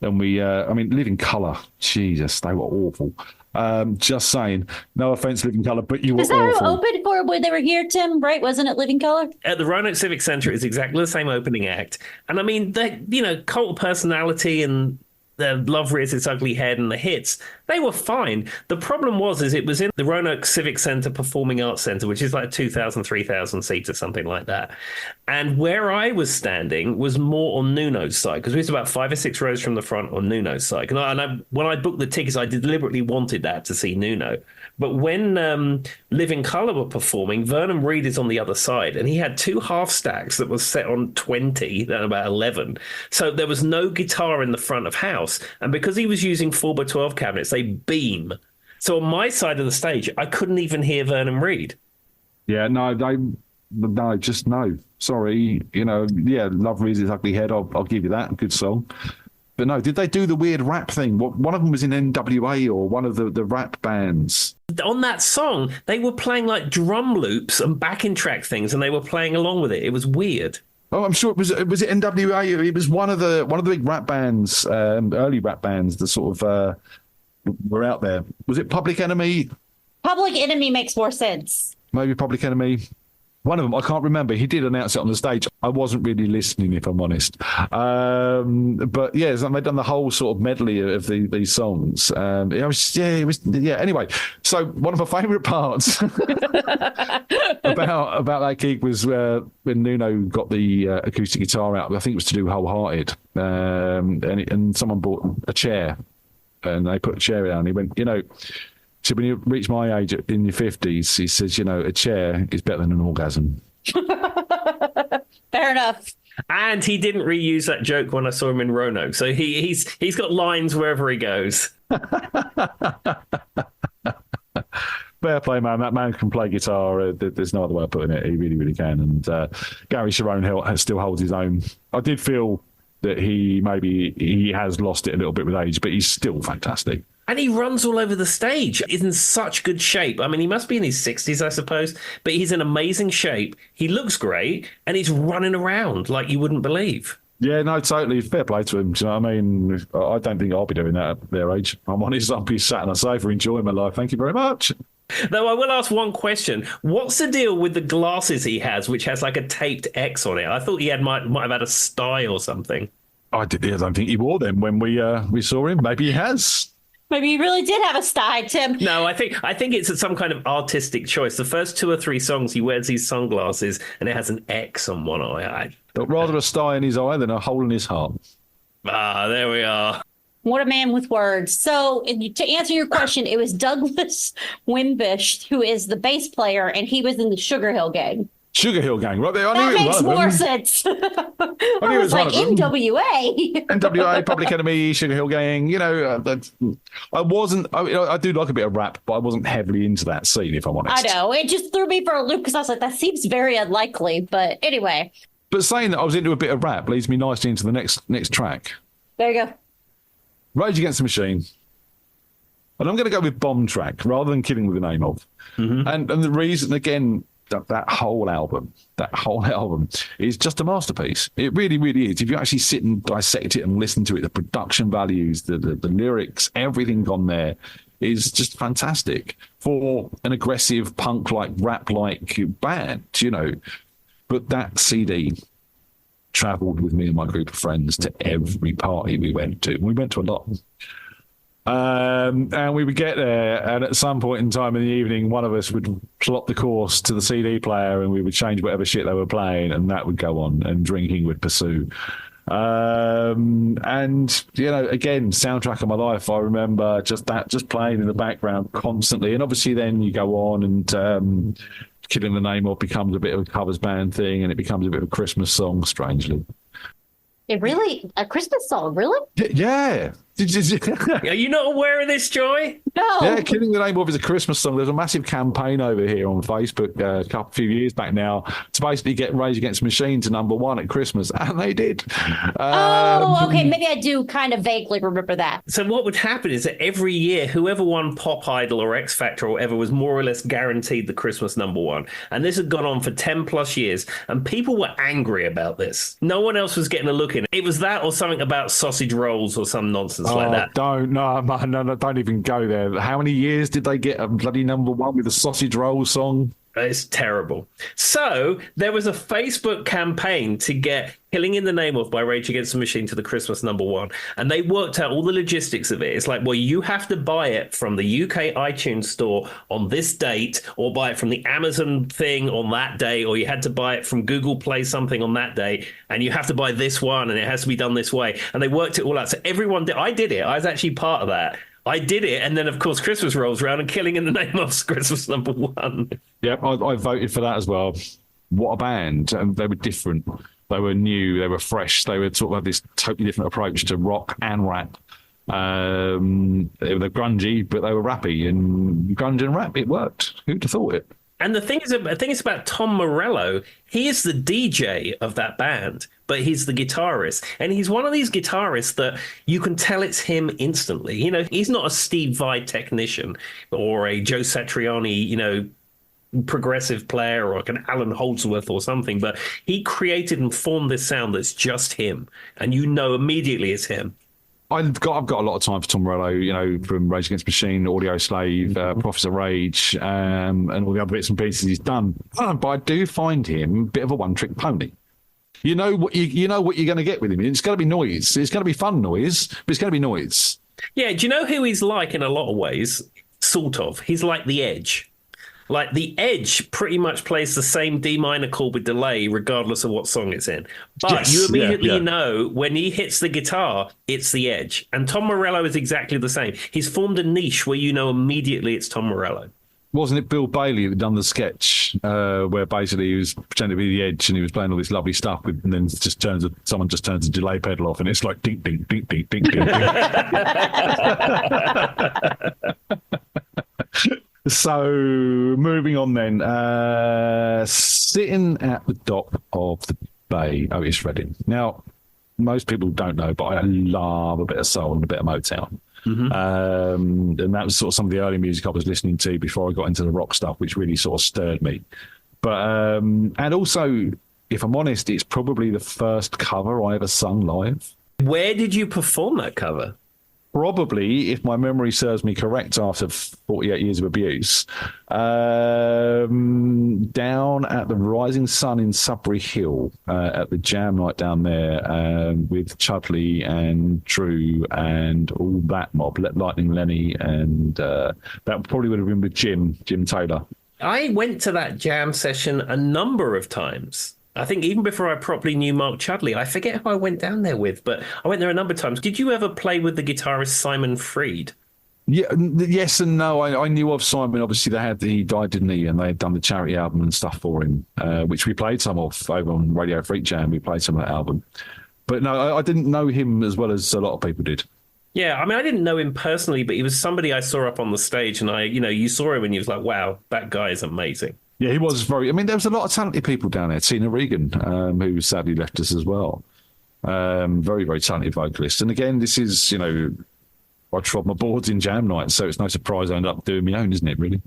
[SPEAKER 3] And we, Living Colour, Jesus, they were awful. Just saying, no offense, Living Colour, but you were awful.
[SPEAKER 2] Is that open for when they were here, Tim? Right? Wasn't it Living Colour?
[SPEAKER 1] At the Roanoke Civic Centre, it's exactly the same opening act. And I mean, cult personality and the Love Rears Its Ugly Head and the hits, they were fine. The problem was it was in the Roanoke Civic Centre Performing Arts Centre, which is like 2,000, 3,000 seats or something like that. And where I was standing was more on Nuno's side, because we was about 5 or 6 rows from the front on Nuno's side. And when I booked the tickets, I deliberately wanted that to see Nuno. But when Living Colour were performing, Vernon Reid is on the other side, and he had 2 half stacks that was set on 20 and about 11. So there was no guitar in the front of house. And because he was using 4x12 cabinets, they beam. So on my side of the stage, I couldn't even hear Vernon Reid.
[SPEAKER 3] Yeah, no, just no. Sorry, Love Rears Its Ugly Head. I'll give you that. Good song. But no, did they do the weird rap thing? One of them was in NWA or one of the rap bands.
[SPEAKER 1] On that song, they were playing like drum loops and backing track things, and they were playing along with it. It was weird.
[SPEAKER 3] Oh, I'm sure was it NWA? It was one of the big rap bands, early rap bands that sort of were out there. Was it Public Enemy?
[SPEAKER 2] Public Enemy makes more sense.
[SPEAKER 3] Maybe Public Enemy. One of them, I can't remember. He did announce it on the stage. I wasn't really listening, if I'm honest. But yeah, they've done the whole sort of medley of these songs. It was. Anyway, so one of my favourite parts about that gig was when Nuno got the acoustic guitar out. I think it was to do Wholehearted, and someone bought a chair, and they put a chair down. He went, so when you reach my age in your 50s, he says, a chair is better than an orgasm.
[SPEAKER 2] Fair enough.
[SPEAKER 1] And he didn't reuse that joke when I saw him in Roanoke. So he's got lines wherever he goes.
[SPEAKER 3] Fair play, man. That man can play guitar. There's no other way of putting it. He really, really can. And Gary Sharon still holds his own. I did feel that he has lost it a little bit with age, but he's still fantastic.
[SPEAKER 1] And he runs all over the stage. He's in such good shape. I mean, he must be in his 60s, I suppose, but he's in amazing shape. He looks great, and he's running around like you wouldn't believe.
[SPEAKER 3] Yeah, no, totally. Fair play to him. Do you know what I mean? I don't think I'll be doing that at their age. I'm honest. I'll be sat on a sofa enjoying my life. Thank you very much.
[SPEAKER 1] Though I will ask one question. What's the deal with the glasses he has, which has like a taped X on it? I thought he might have had a sty or something.
[SPEAKER 3] I don't think he wore them when we saw him. Maybe he has.
[SPEAKER 2] Maybe you really did have a sty, Tim.
[SPEAKER 1] No, I think it's some kind of artistic choice. The first 2 or 3 songs, he wears these sunglasses, and it has an X on one eye.
[SPEAKER 3] But rather a sty in his eye than a hole in his heart.
[SPEAKER 1] There we are.
[SPEAKER 2] What a man with words. So, to answer your question, it was Douglas Wimbish, who is the bass player, and he was in the Sugar Hill Gang.
[SPEAKER 3] Sugar Hill Gang, right there. I
[SPEAKER 2] That
[SPEAKER 3] knew it
[SPEAKER 2] makes
[SPEAKER 3] was one of
[SPEAKER 2] more
[SPEAKER 3] them.
[SPEAKER 2] sense.
[SPEAKER 3] I
[SPEAKER 2] I
[SPEAKER 3] knew it
[SPEAKER 2] was
[SPEAKER 3] was one
[SPEAKER 2] like,
[SPEAKER 3] of them.
[SPEAKER 2] NWA.
[SPEAKER 3] NWA, Public Enemy, Sugar Hill Gang. You know, I wasn't. I do like a bit of rap, but I wasn't heavily into that scene, if I'm honest.
[SPEAKER 2] I know. It just threw me for a loop because I was like, that seems very unlikely. But anyway,
[SPEAKER 3] But saying that I was into a bit of rap leads me nicely into the next track.
[SPEAKER 2] there you go.
[SPEAKER 3] Rage Against the Machine. And I'm going to go with Bomb Track rather than Killing with the Name of. And the reason, again, that whole album is just a masterpiece. It really, really is. If you actually sit and dissect it and listen to it, the production values, the lyrics, everything on there is just fantastic for an aggressive punk-like, rap-like band, you know. But that CD travelled with me and my group of friends to every party we went to. We went to a lot. And we would get there, and at some point in time in the evening, one of us would plot the course to the CD player, and we would change whatever shit they were playing, and that would go on, and drinking would pursue. And you know, again, soundtrack of my life. I remember just playing in the background constantly, and obviously then you go on and Killing the Name Of becomes a bit of a covers band thing, and it becomes a bit of a Christmas song, strangely.
[SPEAKER 2] It really, a Christmas song, really?
[SPEAKER 3] Yeah.
[SPEAKER 1] Are you not aware of this, Joy?
[SPEAKER 2] No.
[SPEAKER 3] Yeah, Killing the Name Of is a Christmas song. There's a massive campaign over here on Facebook a few years back now to basically get Rage Against the Machine to #1 at Christmas, and they did.
[SPEAKER 2] Okay. Maybe I do kind of vaguely remember that.
[SPEAKER 1] So what would happen is that every year, whoever won Pop Idol or X Factor or whatever was more or less guaranteed the Christmas #1. And this had gone on for 10 plus years, and people were angry about this. No one else was getting a look in. It was that or something about sausage rolls or some nonsense like that.
[SPEAKER 3] No, don't even go there. How many years did they get a bloody #1 with a sausage roll song?
[SPEAKER 1] It's terrible. So there was a Facebook campaign to get Killing in the Name Of by Rage Against the Machine to the Christmas #1. And they worked out all the logistics of it. It's like, well, you have to buy it from the UK iTunes store on this date, or buy it from the Amazon thing on that day, or you had to buy it from Google Play something on that day, and you have to buy this one, and it has to be done this way. And they worked it all out. So everyone did. I did it. I was actually part of that. I did it, and then of course Christmas rolls around, and Killing in the Name Of Christmas #1.
[SPEAKER 3] Yep, I voted for that as well. What a band! And they were different. They were new. They were fresh. They were sort of had this totally different approach to rock and rap. They were grungy, but they were rappy, and grunge and rap. It worked. Who'd have thought it?
[SPEAKER 1] And the thing is about Tom Morello. He is the DJ of that band, but he's the guitarist. And he's one of these guitarists that you can tell it's him instantly. You know, he's not a Steve Vai technician or a Joe Satriani, you know, progressive player or like an Alan Holdsworth or something, but he created and formed this sound that's just him. And you know immediately it's him.
[SPEAKER 3] I've got a lot of time for Tom Morello, you know, from Rage Against the Machine, Audio Slave, Prophets of Rage, and all the other bits and pieces he's done. But I do find him a bit of a one-trick pony. You know what you're going to get with him. It's going to be noise. It's going to be fun noise, but it's going to be noise.
[SPEAKER 1] Yeah, do you know who he's like in a lot of ways? Sort of. He's like The Edge. Like The Edge pretty much plays the same D minor chord with delay regardless of what song it's in. But
[SPEAKER 3] Yes,
[SPEAKER 1] you immediately
[SPEAKER 3] yeah.
[SPEAKER 1] know when he hits the guitar, it's The Edge. And Tom Morello is exactly the same. He's formed a niche where you know immediately it's Tom Morello.
[SPEAKER 3] Wasn't it Bill Bailey that done the sketch where basically he was pretending to be The Edge and he was playing all this lovely stuff with, and then someone just turns the delay pedal off and it's like ding, ding, ding, ding, ding, ding, ding. So, moving on then. Sitting at the dock of the bay, Otis Redding. Now, most people don't know, but I love a bit of soul and a bit of Motown. And that was sort of some of the early music I was listening to before I got into the rock stuff, which really sort of stirred me. But and also, if I'm honest, it's probably the first cover I ever sung live.
[SPEAKER 1] Where did you perform that cover?
[SPEAKER 3] probably, if my memory serves me correct, after 48 years of abuse, down at the Rising Sun in Sudbury Hill, at the jam night down there, with Chudley and Drew and all that mob, Lightning Lenny, and that probably would have been with Jim Taylor.
[SPEAKER 1] I went to that jam session a number of times. I think even before I properly knew Mark Chudley. I forget who I went down there with, but I went there a number of times. Did you ever play with the guitarist Simon Freed?
[SPEAKER 3] Yeah, yes and no. I knew of Simon. Obviously, he died, didn't he? And they had done the charity album and stuff for him, which we played some of over on Radio FREAKJam. We played some of that album. But no, I didn't know him as well as a lot of people did.
[SPEAKER 1] Yeah, I mean, I didn't know him personally, but he was somebody I saw up on the stage, and you saw him and you was like, wow, that guy is amazing.
[SPEAKER 3] Yeah, he was there was a lot of talented people down there. Tina Regan, who sadly left us as well. Very, very talented vocalist. And again, this is, I trod my boards in jam night, so it's no surprise I ended up doing my own, isn't it, really?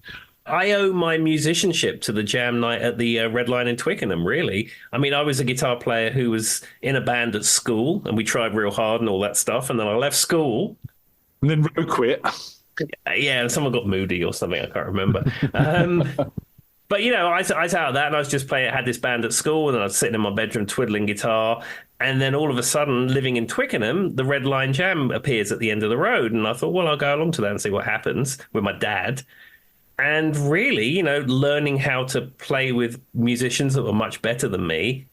[SPEAKER 1] I owe my musicianship to the jam night at the Red Line in Twickenham, really. I mean, I was a guitar player who was in a band at school, and we tried real hard and all that stuff, and then I left school.
[SPEAKER 3] And then road quit.
[SPEAKER 1] Yeah, and someone got moody or something, I can't remember. But, I was out of that, and I was just had this band at school, and I was sitting in my bedroom twiddling guitar, and then all of a sudden, living in Twickenham, the Red Line Jam appears at the end of the road, and I thought, well, I'll go along to that and see what happens with my dad. And really, learning how to play with musicians that were much better than me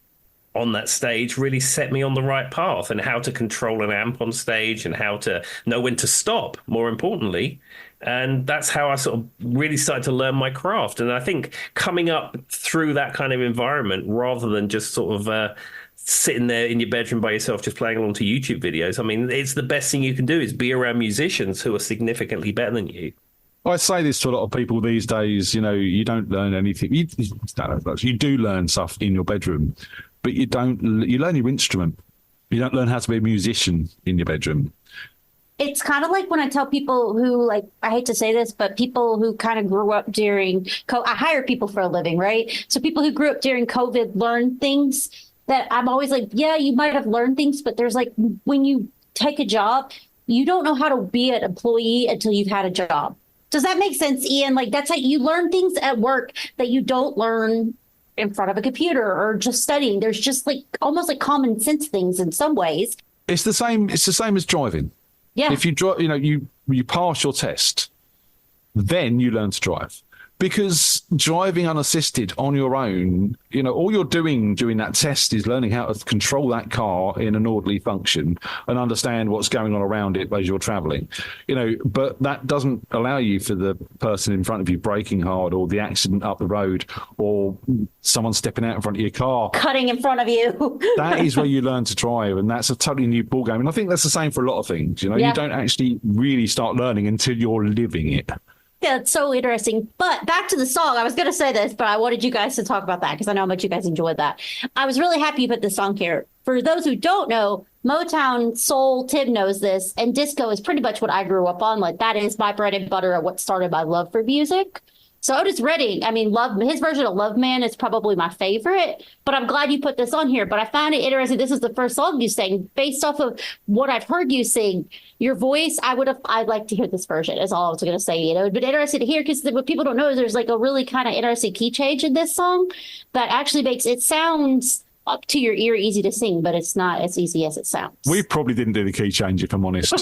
[SPEAKER 1] on that stage really set me on the right path, and how to control an amp on stage and how to know when to stop, more importantly. And that's how I sort of really started to learn my craft. And I think coming up through that kind of environment, rather than just sort of sitting there in your bedroom by yourself, just playing along to YouTube videos, I mean, it's the best thing you can do is be around musicians who are significantly better than you.
[SPEAKER 3] I say this to a lot of people these days, you don't learn anything. You do learn stuff in your bedroom, but you learn your instrument. You don't learn how to be a musician in your bedroom.
[SPEAKER 2] It's kind of like when I tell people who, I hate to say this, but people who kind of grew up during I hire people for a living, right? So people who grew up during COVID learn things that I'm always like, yeah, you might have learned things, but there's when you take a job, you don't know how to be an employee until you've had a job. Does that make sense, Ian? That's how you learn things at work that you don't learn in front of a computer or just studying. There's just almost like common sense things in some ways.
[SPEAKER 3] It's the same. It's the same as driving.
[SPEAKER 2] Yeah.
[SPEAKER 3] If you drive, you pass your test, then you learn to drive. Because driving unassisted on your own, all you're doing during that test is learning how to control that car in an orderly function and understand what's going on around it as you're traveling. But that doesn't allow you for the person in front of you braking hard, or the accident up the road, or someone stepping out in front of your car,
[SPEAKER 2] cutting in front of you.
[SPEAKER 3] That is where you learn to drive, and that's a totally new ballgame. And I think that's the same for a lot of things. You don't actually really start learning until you're living it.
[SPEAKER 2] Yeah, it's so interesting. But back to the song. I was going to say this, but I wanted you guys to talk about that because I know how much you guys enjoyed that. I was really happy you put this song here. For those who don't know, Motown, soul, Tim knows this, and disco is pretty much what I grew up on. That is my bread and butter of what started my love for music. So Otis Redding, his version of Love Man is probably my favorite, but I'm glad you put this on here. But I found it interesting. This is the first song you sang. Based off of what I've heard you sing, your voice, I'd like to hear this version, is all I was going to say. It would be interesting to hear, because what people don't know is there's a really kind of interesting key change in this song that actually makes it sounds up to your ear easy to sing, but it's not as easy as it sounds.
[SPEAKER 3] We probably didn't do the key change, if I'm honest.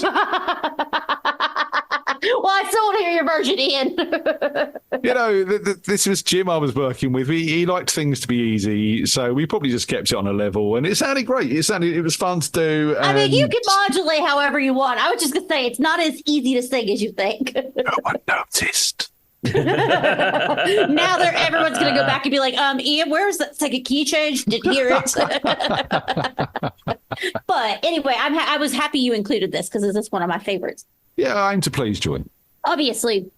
[SPEAKER 2] Well, I still want to hear your version, Ian.
[SPEAKER 3] This was Jim I was working with. He liked things to be easy, so we probably just kept it on a level, and it sounded great. It was fun to do. And
[SPEAKER 2] you can modulate however you want. I was just going to say, it's not as easy to sing as you think.
[SPEAKER 3] No one noticed.
[SPEAKER 2] Now everyone's going to go back and be like, Ian, where's that? It's like a key change. Didn't hear it. But anyway, I was happy you included this, because this is one of my favorites.
[SPEAKER 3] Yeah, I aim to please, Joy.
[SPEAKER 2] Obviously,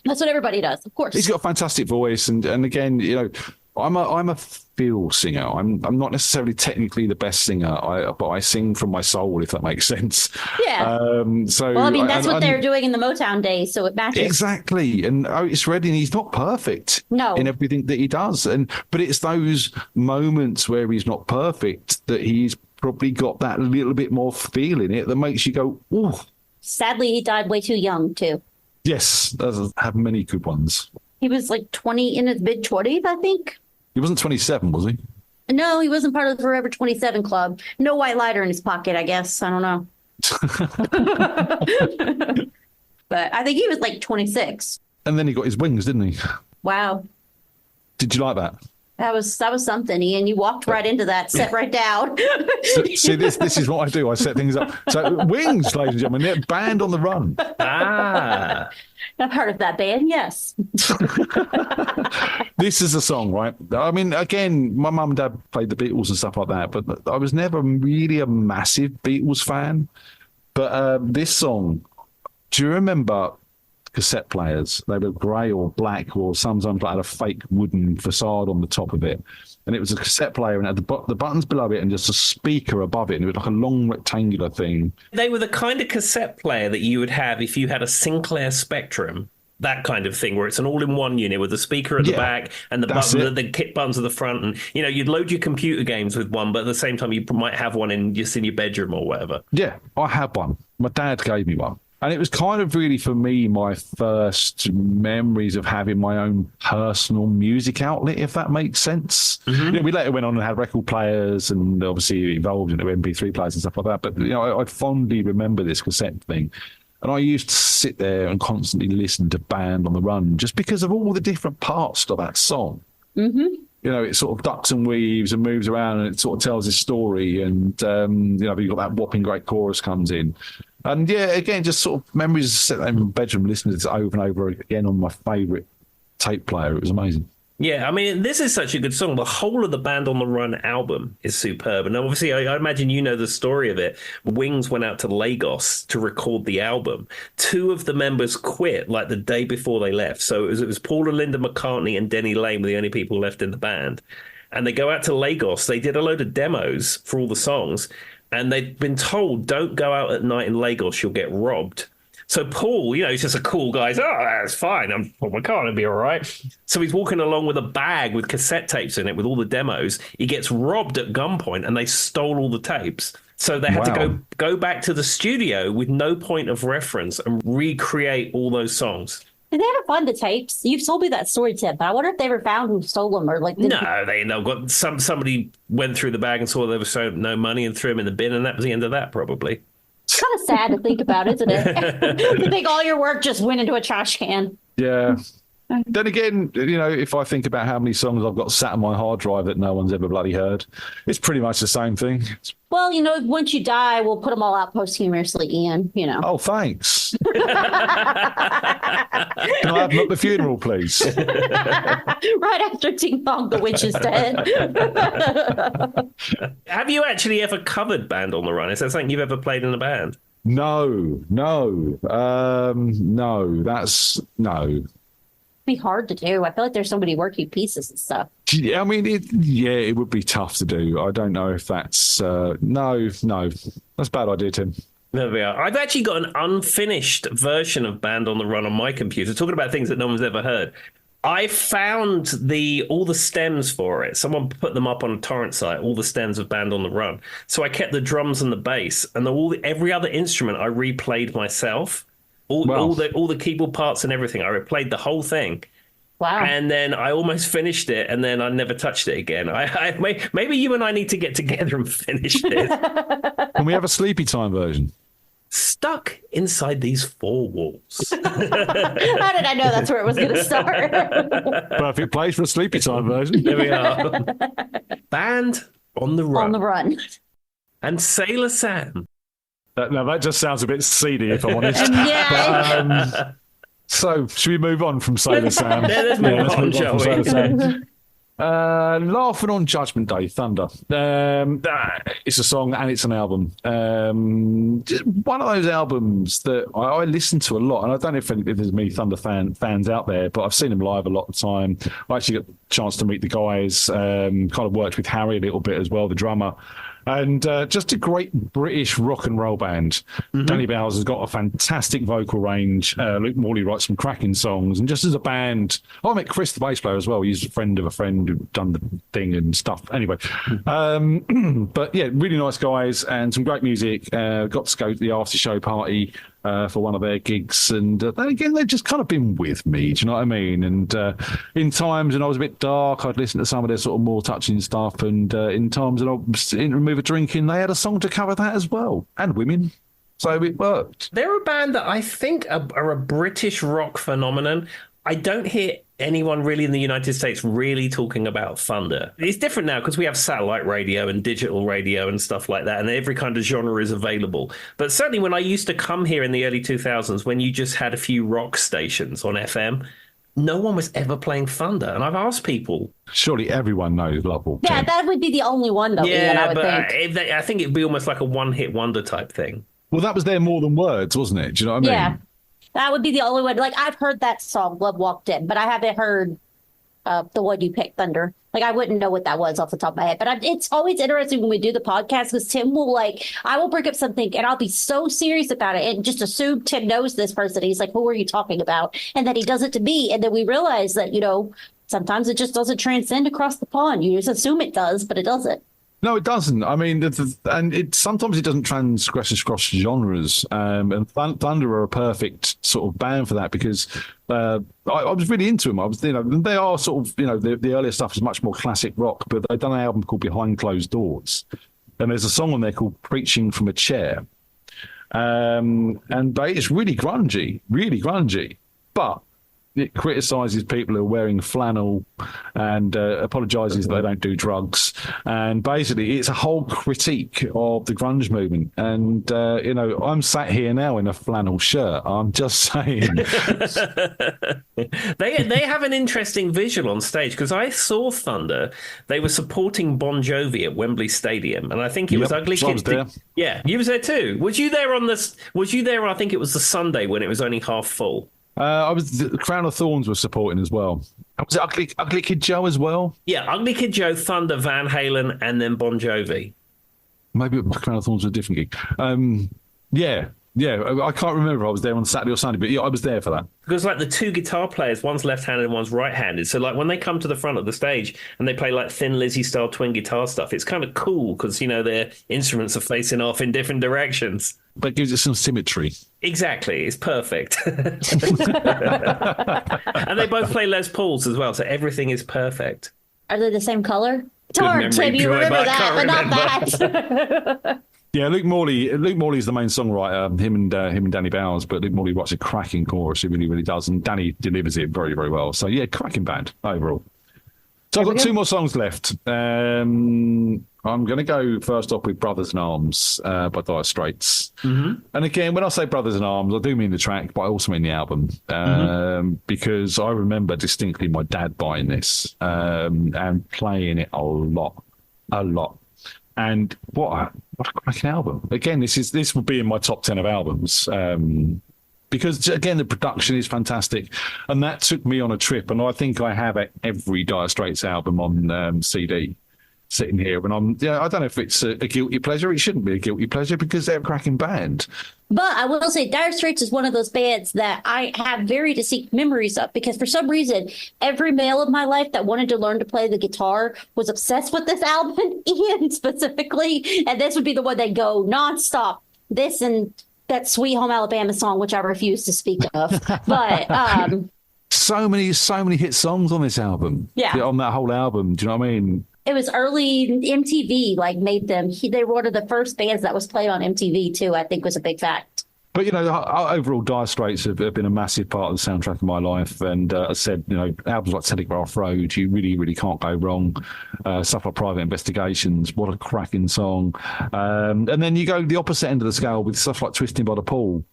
[SPEAKER 2] that's what everybody does, of course.
[SPEAKER 3] He's got a fantastic voice, and again, I'm a feel singer. I'm not necessarily technically the best singer, but I sing from my soul, if that makes sense.
[SPEAKER 2] Yeah. That's what they're doing in the Motown days, so it matches.
[SPEAKER 3] Exactly. And Otis Redding, he's not perfect in everything that he does, but it's those moments where he's not perfect that he's probably got that little bit more feel in it that makes you go, ooh.
[SPEAKER 2] Sadly, he died way too young, too.
[SPEAKER 3] Yes, does have many good ones.
[SPEAKER 2] He was like 20 in his mid-20s, I think.
[SPEAKER 3] He wasn't 27, was he?
[SPEAKER 2] No, he wasn't part of the Forever 27 Club. No white lighter in his pocket, I guess. I don't know. But I think he was like 26.
[SPEAKER 3] And then he got his wings, didn't he?
[SPEAKER 2] Wow.
[SPEAKER 3] Did you like that?
[SPEAKER 2] That was something, Ian. You walked right into that, sat right down.
[SPEAKER 3] See, this is what I do. I set things up. So, Wings, ladies and gentlemen, they're Band on the Run.
[SPEAKER 1] Ah.
[SPEAKER 2] I've heard of that band, yes.
[SPEAKER 3] This is a song, right? I mean, again, my mum and dad played the Beatles and stuff like that, but I was never really a massive Beatles fan. But this song, do you remember cassette players? They were grey or black, or sometimes had a fake wooden facade on the top of it. And it was a cassette player and it had the buttons below it and just a speaker above it. And it was like a long rectangular thing.
[SPEAKER 1] They were the kind of cassette player that you would have if you had a Sinclair Spectrum, that kind of thing, where it's an all-in-one unit with a speaker at the back and the kit buttons at the front. And, you know, you'd load your computer games with one, but at the same time, you might have one in your bedroom or whatever. Yeah,
[SPEAKER 3] I had one. My dad gave me one. And it was kind of really, for me, my first memories of having my own personal music outlet, if that makes sense. Mm-hmm. You know, we later went on and had record players and obviously evolved into MP3 players and stuff like that. But, you know, I fondly remember this cassette thing. And I used to sit there and constantly listen to Band on the Run just because of all the different parts of that song. Mm-hmm. You know, it sort of ducks and weaves and moves around and it sort of tells this story. And, you know, you've got that whopping great chorus comes in. And yeah, again, just sort of memories of sitting in my bedroom listening to it over and over again on my favourite tape player. It was amazing.
[SPEAKER 1] Yeah, I mean, this is such a good song. The whole of the Band on the Run album is superb. And obviously, I imagine you know the story of it. Wings went out to Lagos to record the album. Two of the members quit like the day before they left. So it was Paul and Linda McCartney and Denny Lane were the only people left in the band. And they go out to Lagos. They did a load of demos for all the songs. And they'd been told, don't go out at night in Lagos, you'll get robbed. So Paul, you know, he's just a cool guy. He's, oh, that's fine. I'm Paul McCartney, it'll be all right. So he's walking along with a bag with cassette tapes in it with all the demos. He gets robbed at gunpoint and they stole all the tapes. So they had to go back to the studio with no point of reference and recreate all those songs.
[SPEAKER 2] Did they ever find the tapes? You've told me that story, Tim, but I wonder if they ever found who stole them or like.
[SPEAKER 1] No, they got somebody went through the bag and saw there was no money and threw them in the bin, and that was the end of that, probably.
[SPEAKER 2] It's kind of sad to think about, isn't it? You think all your work just went into a trash can.
[SPEAKER 3] Yeah. Then again, you know, if I think about how many songs I've got sat on my hard drive that no one's ever bloody heard, it's pretty much the same thing.
[SPEAKER 2] Well, you know, once you die, we'll put them all out posthumously, Ian, you know.
[SPEAKER 3] Oh, thanks. Can I have them at the funeral, please?
[SPEAKER 2] Right after Ting Tong, the witch is dead.
[SPEAKER 1] Have you actually ever covered Band on the Run? Is that something you've ever played in a band?
[SPEAKER 3] No.
[SPEAKER 2] Be hard to do. I feel like there's so many working pieces and stuff.
[SPEAKER 3] Yeah, I mean, it would be tough to do. I don't know if that's no, that's a bad idea, Tim.
[SPEAKER 1] There we are. I've actually got an unfinished version of Band on the Run on my computer, talking about things that no one's ever heard. I found all the stems for it. Someone put them up on a torrent site, all the stems of Band on the Run. So I kept the drums and the bass, and every other instrument I replayed myself. All the keyboard parts and everything. I replayed the whole thing.
[SPEAKER 2] Wow.
[SPEAKER 1] And then I almost finished it, and then I never touched it again. Maybe you and I need to get together and finish this.
[SPEAKER 3] Can we have a sleepy time version?
[SPEAKER 1] Stuck inside these four walls.
[SPEAKER 2] How did I know that's where it was going to start?
[SPEAKER 3] Perfect place for a sleepy time version.
[SPEAKER 1] There we are. Band on the Run.
[SPEAKER 2] On the Run.
[SPEAKER 1] And Sailor Sam.
[SPEAKER 3] Now, that just sounds a bit seedy, if I'm honest.
[SPEAKER 2] Yeah.
[SPEAKER 3] But, so, should we move on from Sailor Sam?
[SPEAKER 1] Let's move on, shall we?
[SPEAKER 3] Laughing on Judgment Day, Thunder. It's a song and it's an album. One of those albums that I listen to a lot, and I don't know if there's many Thunder fans out there, but I've seen them live a lot of the time. I actually got a chance to meet the guys, kind of worked with Harry a little bit as well, the drummer. And just a great British rock and roll band. Mm-hmm. Danny Bowers got a fantastic vocal range. Luke Morley writes some cracking songs. And just as a band, I met Chris, the bass player, as well. He's a friend of a friend who'd done the thing and stuff. Anyway, but yeah, really nice guys and some great music. Got to go to the after show party. for one of their gigs, and then again, they've just kind of been with me. Do you know what I mean? And in times when I was a bit dark, I'd listen to some of their sort of more touching stuff, and in times when I was in the mood of drinking, they had a song to cover that as well, and women. So it worked.
[SPEAKER 1] They're a band that I think are a British rock phenomenon. I don't hear anyone really in the United States really talking about Thunder. It's different now because we have satellite radio and digital radio and stuff like that, and every kind of genre is available. But certainly when I used to come here in the early 2000s, when you just had a few rock stations on FM, no one was ever playing Thunder. And I've asked people.
[SPEAKER 3] Surely everyone knows Love Walk.
[SPEAKER 2] Yeah, that would be the only one, though, Ian, I would think.
[SPEAKER 1] I think it'd be almost like a one-hit wonder type thing.
[SPEAKER 3] Well, that was their More Than Words, wasn't it? Do you know what I mean?
[SPEAKER 2] Yeah. That would be the only one. Like, I've heard that song, Love Walked In, but I haven't heard the one you picked, Thunder. Like, I wouldn't know what that was off the top of my head. But it's always interesting when we do the podcast because Tim will, I will bring up something and I'll be so serious about it and just assume Tim knows this person. He's like, who are you talking about? And then he does it to me. And then we realize that, sometimes it just doesn't transcend across the pond. You just assume it does, but it doesn't.
[SPEAKER 3] No, it doesn't. I mean, sometimes it doesn't transgress across genres. And Thunder are a perfect sort of band for that because I was really into them. They are sort of, the earlier stuff is much more classic rock, but they've done an album called Behind Closed Doors, and there's a song on there called Preaching from a Chair, and it's really grungy, but it criticises people who are wearing flannel and apologises that they don't do drugs. And basically, it's a whole critique of the grunge movement. And, I'm sat here now in a flannel shirt. I'm just saying.
[SPEAKER 1] They have an interesting visual on stage because I saw Thunder. They were supporting Bon Jovi at Wembley Stadium. And I think it was Ugly Kid. Yeah, you was there too. Was you there I think it was the Sunday when it was only half full?
[SPEAKER 3] The Crown of Thorns was supporting as well. Was it Ugly Kid Joe as well?
[SPEAKER 1] Yeah, Ugly Kid Joe, Thunder, Van Halen, and then Bon Jovi.
[SPEAKER 3] Maybe Crown of Thorns was a different gig. Yeah. I can't remember if I was there on Saturday or Sunday, but yeah, I was there for that.
[SPEAKER 1] Because the two guitar players, one's left-handed and one's right-handed. So when they come to the front of the stage and they play Thin Lizzy style twin guitar stuff, it's kind of cool because their instruments are facing off in different directions.
[SPEAKER 3] But gives it some symmetry.
[SPEAKER 1] Exactly, it's perfect. And they both play Les Pauls as well, so everything is perfect.
[SPEAKER 2] Are they the same color? It's hard, Tim. You remember that, but not that.
[SPEAKER 3] Yeah, Luke Morley is the main songwriter, him and Danny Bowers, but Luke Morley writes a cracking chorus, he really, really does, and Danny delivers it very, very well. So, yeah, cracking band overall. So I've got two more songs left. I'm going to go first off with Brothers in Arms by Dire Straits. Mm-hmm. And again, when I say Brothers in Arms, I do mean the track, but I also mean the album. Because I remember distinctly my dad buying this and playing it a lot. And what a cracking album. Again, this would be in my top 10 of albums. Because, again, the production is fantastic. And that took me on a trip. And I think I have every Dire Straits album on CD sitting here. And I don't know if it's a guilty pleasure. It shouldn't be a guilty pleasure because they're a cracking band.
[SPEAKER 2] But I will say Dire Straits is one of those bands that I have very distinct memories of because for some reason, every male of my life that wanted to learn to play the guitar was obsessed with this album, Ian specifically. And this would be the one that go nonstop. This and that Sweet Home Alabama song, which I refuse to speak of. But
[SPEAKER 3] so many hit songs on this album.
[SPEAKER 2] Yeah.
[SPEAKER 3] On that whole album. Do you know what I mean?
[SPEAKER 2] It was early MTV, made them. They were one of the first bands that was played on MTV, too, I think was a big fact.
[SPEAKER 3] But, overall, Dire Straits have been a massive part of the soundtrack of my life. And as I said, albums like Telegraph Road, you really, really can't go wrong. Stuff like Private Investigations, what a cracking song. And then you go the opposite end of the scale with stuff like Twisting by the Pool,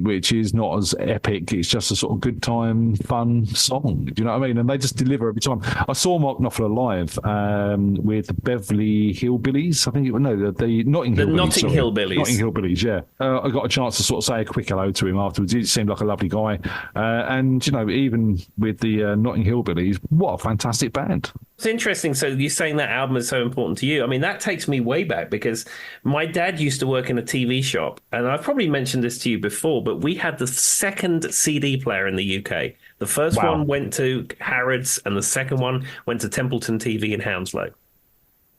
[SPEAKER 3] which is not as epic. It's just a sort of good time, fun song. Do you know what I mean? And they just deliver every time. I saw Mark Knopfler live with the Beverly Hillbillies. I think the Notting Hillbillies.
[SPEAKER 1] Notting Hillbillies.
[SPEAKER 3] Notting Hillbillies, yeah. I got a chance to sort of say a quick hello to him afterwards. He seemed like a lovely guy. And, even with the Notting Hillbillies, what a fantastic band.
[SPEAKER 1] It's interesting. So you're saying that album is so important to you. I mean, that takes me way back because my dad used to work in a TV shop. And I've probably mentioned this to you before, but we had the second CD player in the UK. The first one went to Harrods and the second one went to Templeton TV in Hounslow.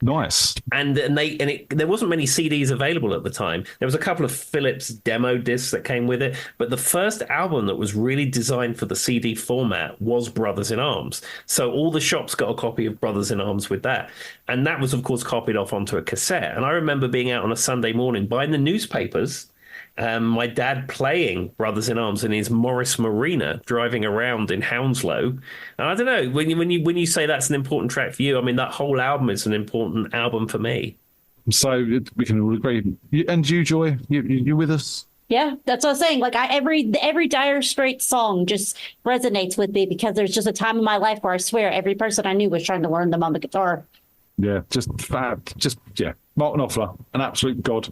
[SPEAKER 3] Nice.
[SPEAKER 1] There wasn't many CDs available at the time. There was a couple of Philips demo discs that came with it, but the first album that was really designed for the CD format was Brothers in Arms. So all the shops got a copy of Brothers in Arms with that. And that was, of course, copied off onto a cassette. And I remember being out on a Sunday morning buying the newspapers, my dad playing Brothers in Arms in his Morris Marina, driving around in Hounslow. And I don't know, when you say that's an important track for you, I mean, that whole album is an important album for me.
[SPEAKER 3] So we can all agree. And you, Joy, you with us?
[SPEAKER 2] Yeah, that's what I was saying. Like every Dire Straits song just resonates with me because there's just a time in my life where I swear every person I knew was trying to learn them on the guitar.
[SPEAKER 3] Yeah, just fab. Martin Knopfler, an absolute god.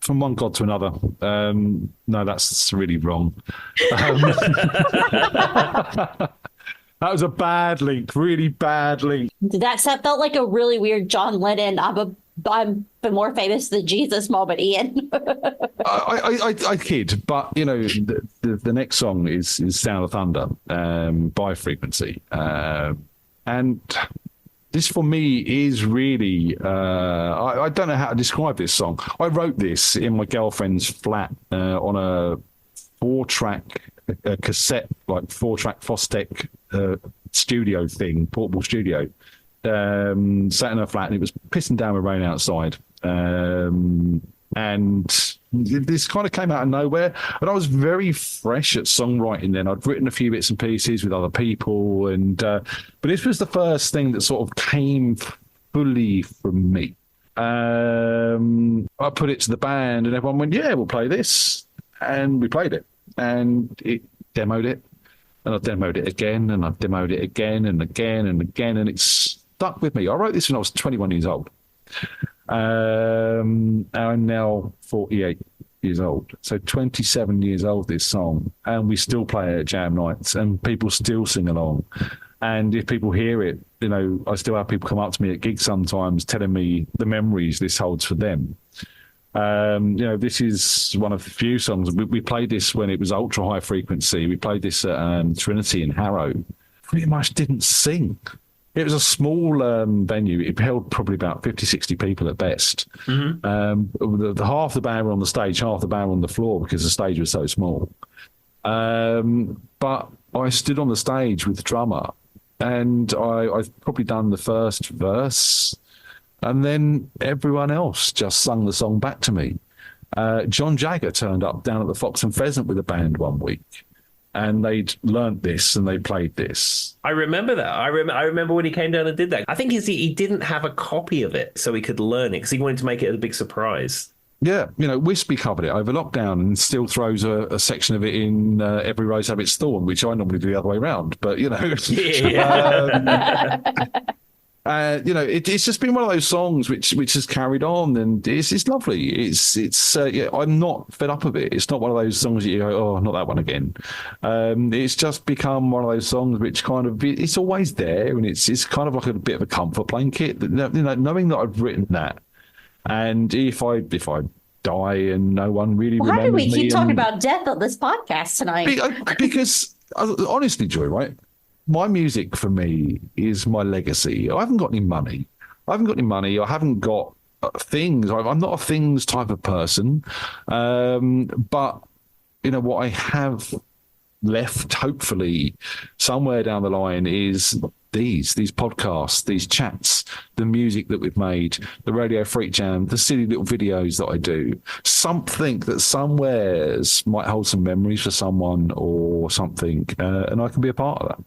[SPEAKER 3] From one god to another. No, that's really wrong. That was a bad link, really bad link.
[SPEAKER 2] That felt like a really weird John Lennon. I'm more famous than Jesus moment, Ian.
[SPEAKER 3] I kid, but you know, the next song is Sound of Thunder by Frequency, and this for me is really, I don't know how to describe this song. I wrote this in my girlfriend's flat on a 4-track cassette, like 4-track Fostec studio thing, portable studio. Sat in her flat and it was pissing down with rain outside. And this kind of came out of nowhere. And I was very fresh at songwriting then. I'd written a few bits and pieces with other people. But this was the first thing that sort of came fully from me. I put it to the band and everyone went, yeah, we'll play this. And we played it. And it demoed it. And I demoed it again. And I demoed it again and again and again. And it's stuck with me. I wrote this when I was 21 years old. I'm now 48 years old, so 27 years old this song, and we still play it at jam nights and people still sing along. And if people hear it, you know, I still have people come up to me at gigs sometimes telling me the memories this holds for them. You know, this is one of the few songs we played this when it was ultra high frequency. We played this at Trinity in Harrow. Pretty much didn't sing. It was a small venue. It held probably about 50, 60 people at best. Mm-hmm. The half the band were on the stage, half the band were on the floor because the stage was so small. But I stood on the stage with the drummer and I've probably done the first verse and then everyone else just sung the song back to me. John Jagger turned up down at the Fox and Pheasant with a band one week. And they'd learnt this and they played this.
[SPEAKER 1] I remember that. I remember when he came down and did that. I think he didn't have a copy of it so he could learn it because he wanted to make it a big surprise.
[SPEAKER 3] Yeah, you know, Wispy covered it over lockdown and still throws a section of it in Every Rose Have Its Thorn, which I normally do the other way around. But, you know, you know, it's just been one of those songs which has carried on, and it's lovely. Yeah, I'm not fed up of it. It's not one of those songs that you go, oh, not that one again. It's just become one of those songs which kind of it's always there, and it's kind of like a bit of a comfort blanket. You know, knowing that I've written that, and if I die and no one really remembers me.
[SPEAKER 2] Why do we keep talking about death on this podcast tonight?
[SPEAKER 3] Because honestly, Joy, right? My music for me is my legacy. I haven't got any money. I haven't got things. I'm not a things type of person. But, you know, what I have left, hopefully, somewhere down the line is these podcasts, these chats, the music that we've made, the Radio FREAKJam, the silly little videos that I do. Something that somewheres might hold some memories for someone or something, and I can be a part of that.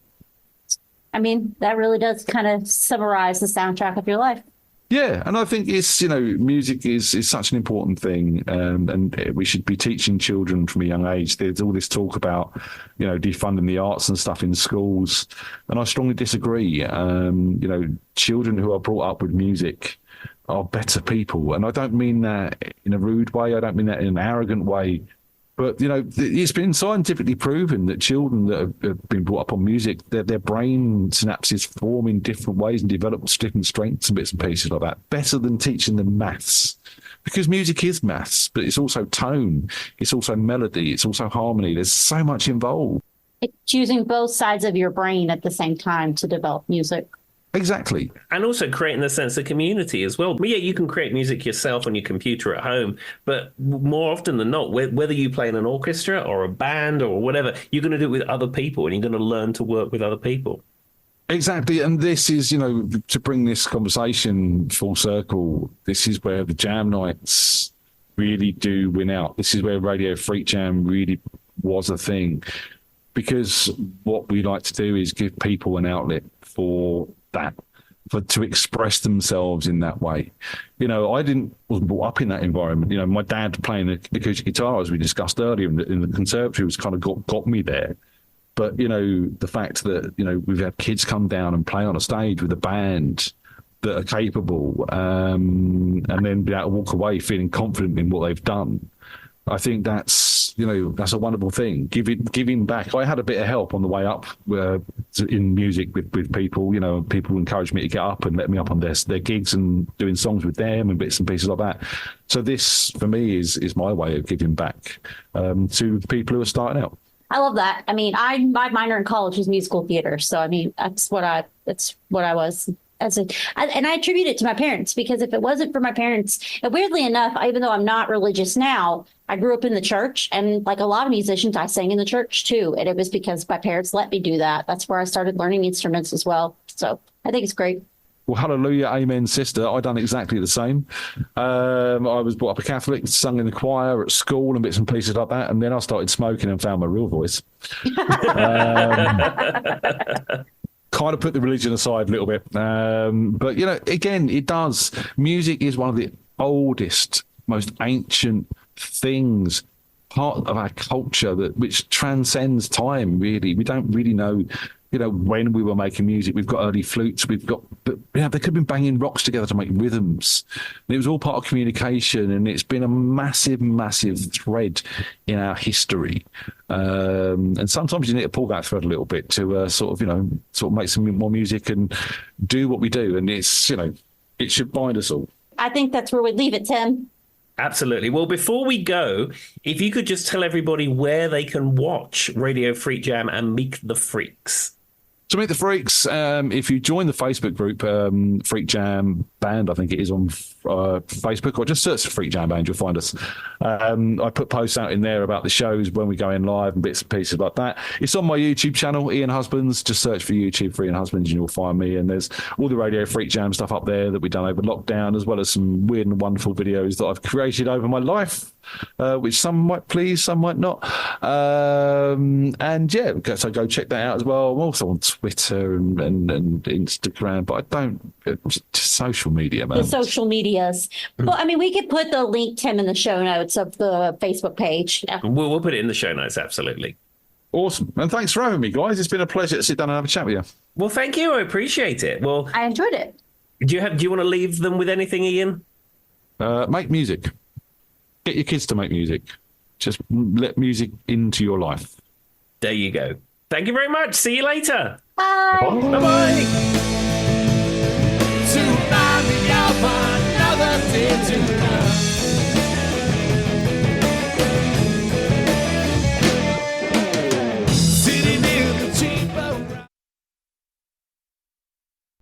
[SPEAKER 2] I mean, that really does kind of summarize the soundtrack of your life.
[SPEAKER 3] Yeah, and I think it's, you know, music is such an important thing, and we should be teaching children from a young age. There's all this talk about, you know, defunding the arts and stuff in schools, and I strongly disagree. You know, children who are brought up with music are better people, and I don't mean that in a rude way. I don't mean that in an arrogant way. But, you know, it's been scientifically proven that children that have been brought up on music, their brain synapses form in different ways and develop different strengths and bits and pieces like that. Better than teaching them maths. Because music is maths, but it's also tone. It's also melody. It's also harmony. There's so much involved.
[SPEAKER 2] It's using both sides of your brain at the same time to develop music.
[SPEAKER 3] Exactly.
[SPEAKER 1] And also creating the sense of community as well. Yeah, you can create music yourself on your computer at home, but more often than not, whether you play in an orchestra or a band or whatever, you're going to do it with other people and you're going to learn to work with other people.
[SPEAKER 3] Exactly. And this is, to bring this conversation full circle, this is where the jam nights really do win out. This is where Radio Freak Jam really was a thing, because what we like to do is give people an outlet for that, to express themselves in that way. Wasn't brought up in that environment. My dad playing the acoustic guitar, as we discussed earlier, in the conservatory, was kind of got me there. But the fact that we've had kids come down and play on a stage with a band that are capable, and then be able to walk away feeling confident in what they've done, I think that's a wonderful thing. Giving back. I had a bit of help on the way up in music with people. People encouraged me to get up and let me up on their gigs and doing songs with them and bits and pieces like that. So this, for me, is my way of giving back to people who are starting out.
[SPEAKER 2] I love that. I mean, my minor in college was musical theater, so I mean that's what I was. And I attribute it to my parents, because if it wasn't for my parents, and weirdly enough, even though I'm not religious now, I grew up in the church, and like a lot of musicians, I sang in the church too. And it was because my parents let me do that. That's where I started learning instruments as well. So I think it's great.
[SPEAKER 3] Well, hallelujah, amen, sister. I done exactly the same. I was brought up a Catholic, sung in the choir at school and bits and pieces like that. And then I started smoking and found my real voice. Kind of put the religion aside a little bit. But, again, it does. Music is one of the oldest, most ancient things, part of our culture which transcends time, really. We don't really know, when we were making music. We've got early flutes. They could have been banging rocks together to make rhythms. And it was all part of communication, and it's been a massive, massive thread in our history. And sometimes you need to pull that thread a little bit to sort of make some more music and do what we do. And it's, it should bind us all.
[SPEAKER 2] I think that's where we leave it, Tim.
[SPEAKER 1] Absolutely. Well, before we go, if you could just tell everybody where they can watch Radio Freak Jam and Meet the Freaks.
[SPEAKER 3] To Meet the Freaks, if you join the Facebook group, Freak Jam Band, I think it is on Facebook, or just search Freak Jam Band, you'll find us. I put posts out in there about the shows when we go in live and bits and pieces like that. It's on my YouTube channel, Ian Husbands. Just search for YouTube for Ian Husbands and you'll find me. And there's all the Radio Freak Jam stuff up there that we've done over lockdown, as well as some weird and wonderful videos that I've created over my life, which some might please, some might not. And yeah, so go check that out as well. I'm also on Twitter and Instagram, but I don't, just social media, man.
[SPEAKER 2] The social medias. Well, I mean, we could put the link, Tim, in the show notes of the Facebook page. Yeah.
[SPEAKER 1] We'll put it in the show notes, absolutely.
[SPEAKER 3] Awesome. And thanks for having me, guys. It's been a pleasure to sit down and have a chat with you.
[SPEAKER 1] Well, thank you. I appreciate it. Well,
[SPEAKER 2] I enjoyed it.
[SPEAKER 1] Do you want to leave them with anything, Ian?
[SPEAKER 3] Make music. Get your kids to make music. Just let music into your life.
[SPEAKER 1] There you go. Thank you very much. See you later.
[SPEAKER 2] Bye.
[SPEAKER 1] Bye-bye.
[SPEAKER 4] To find me out another day to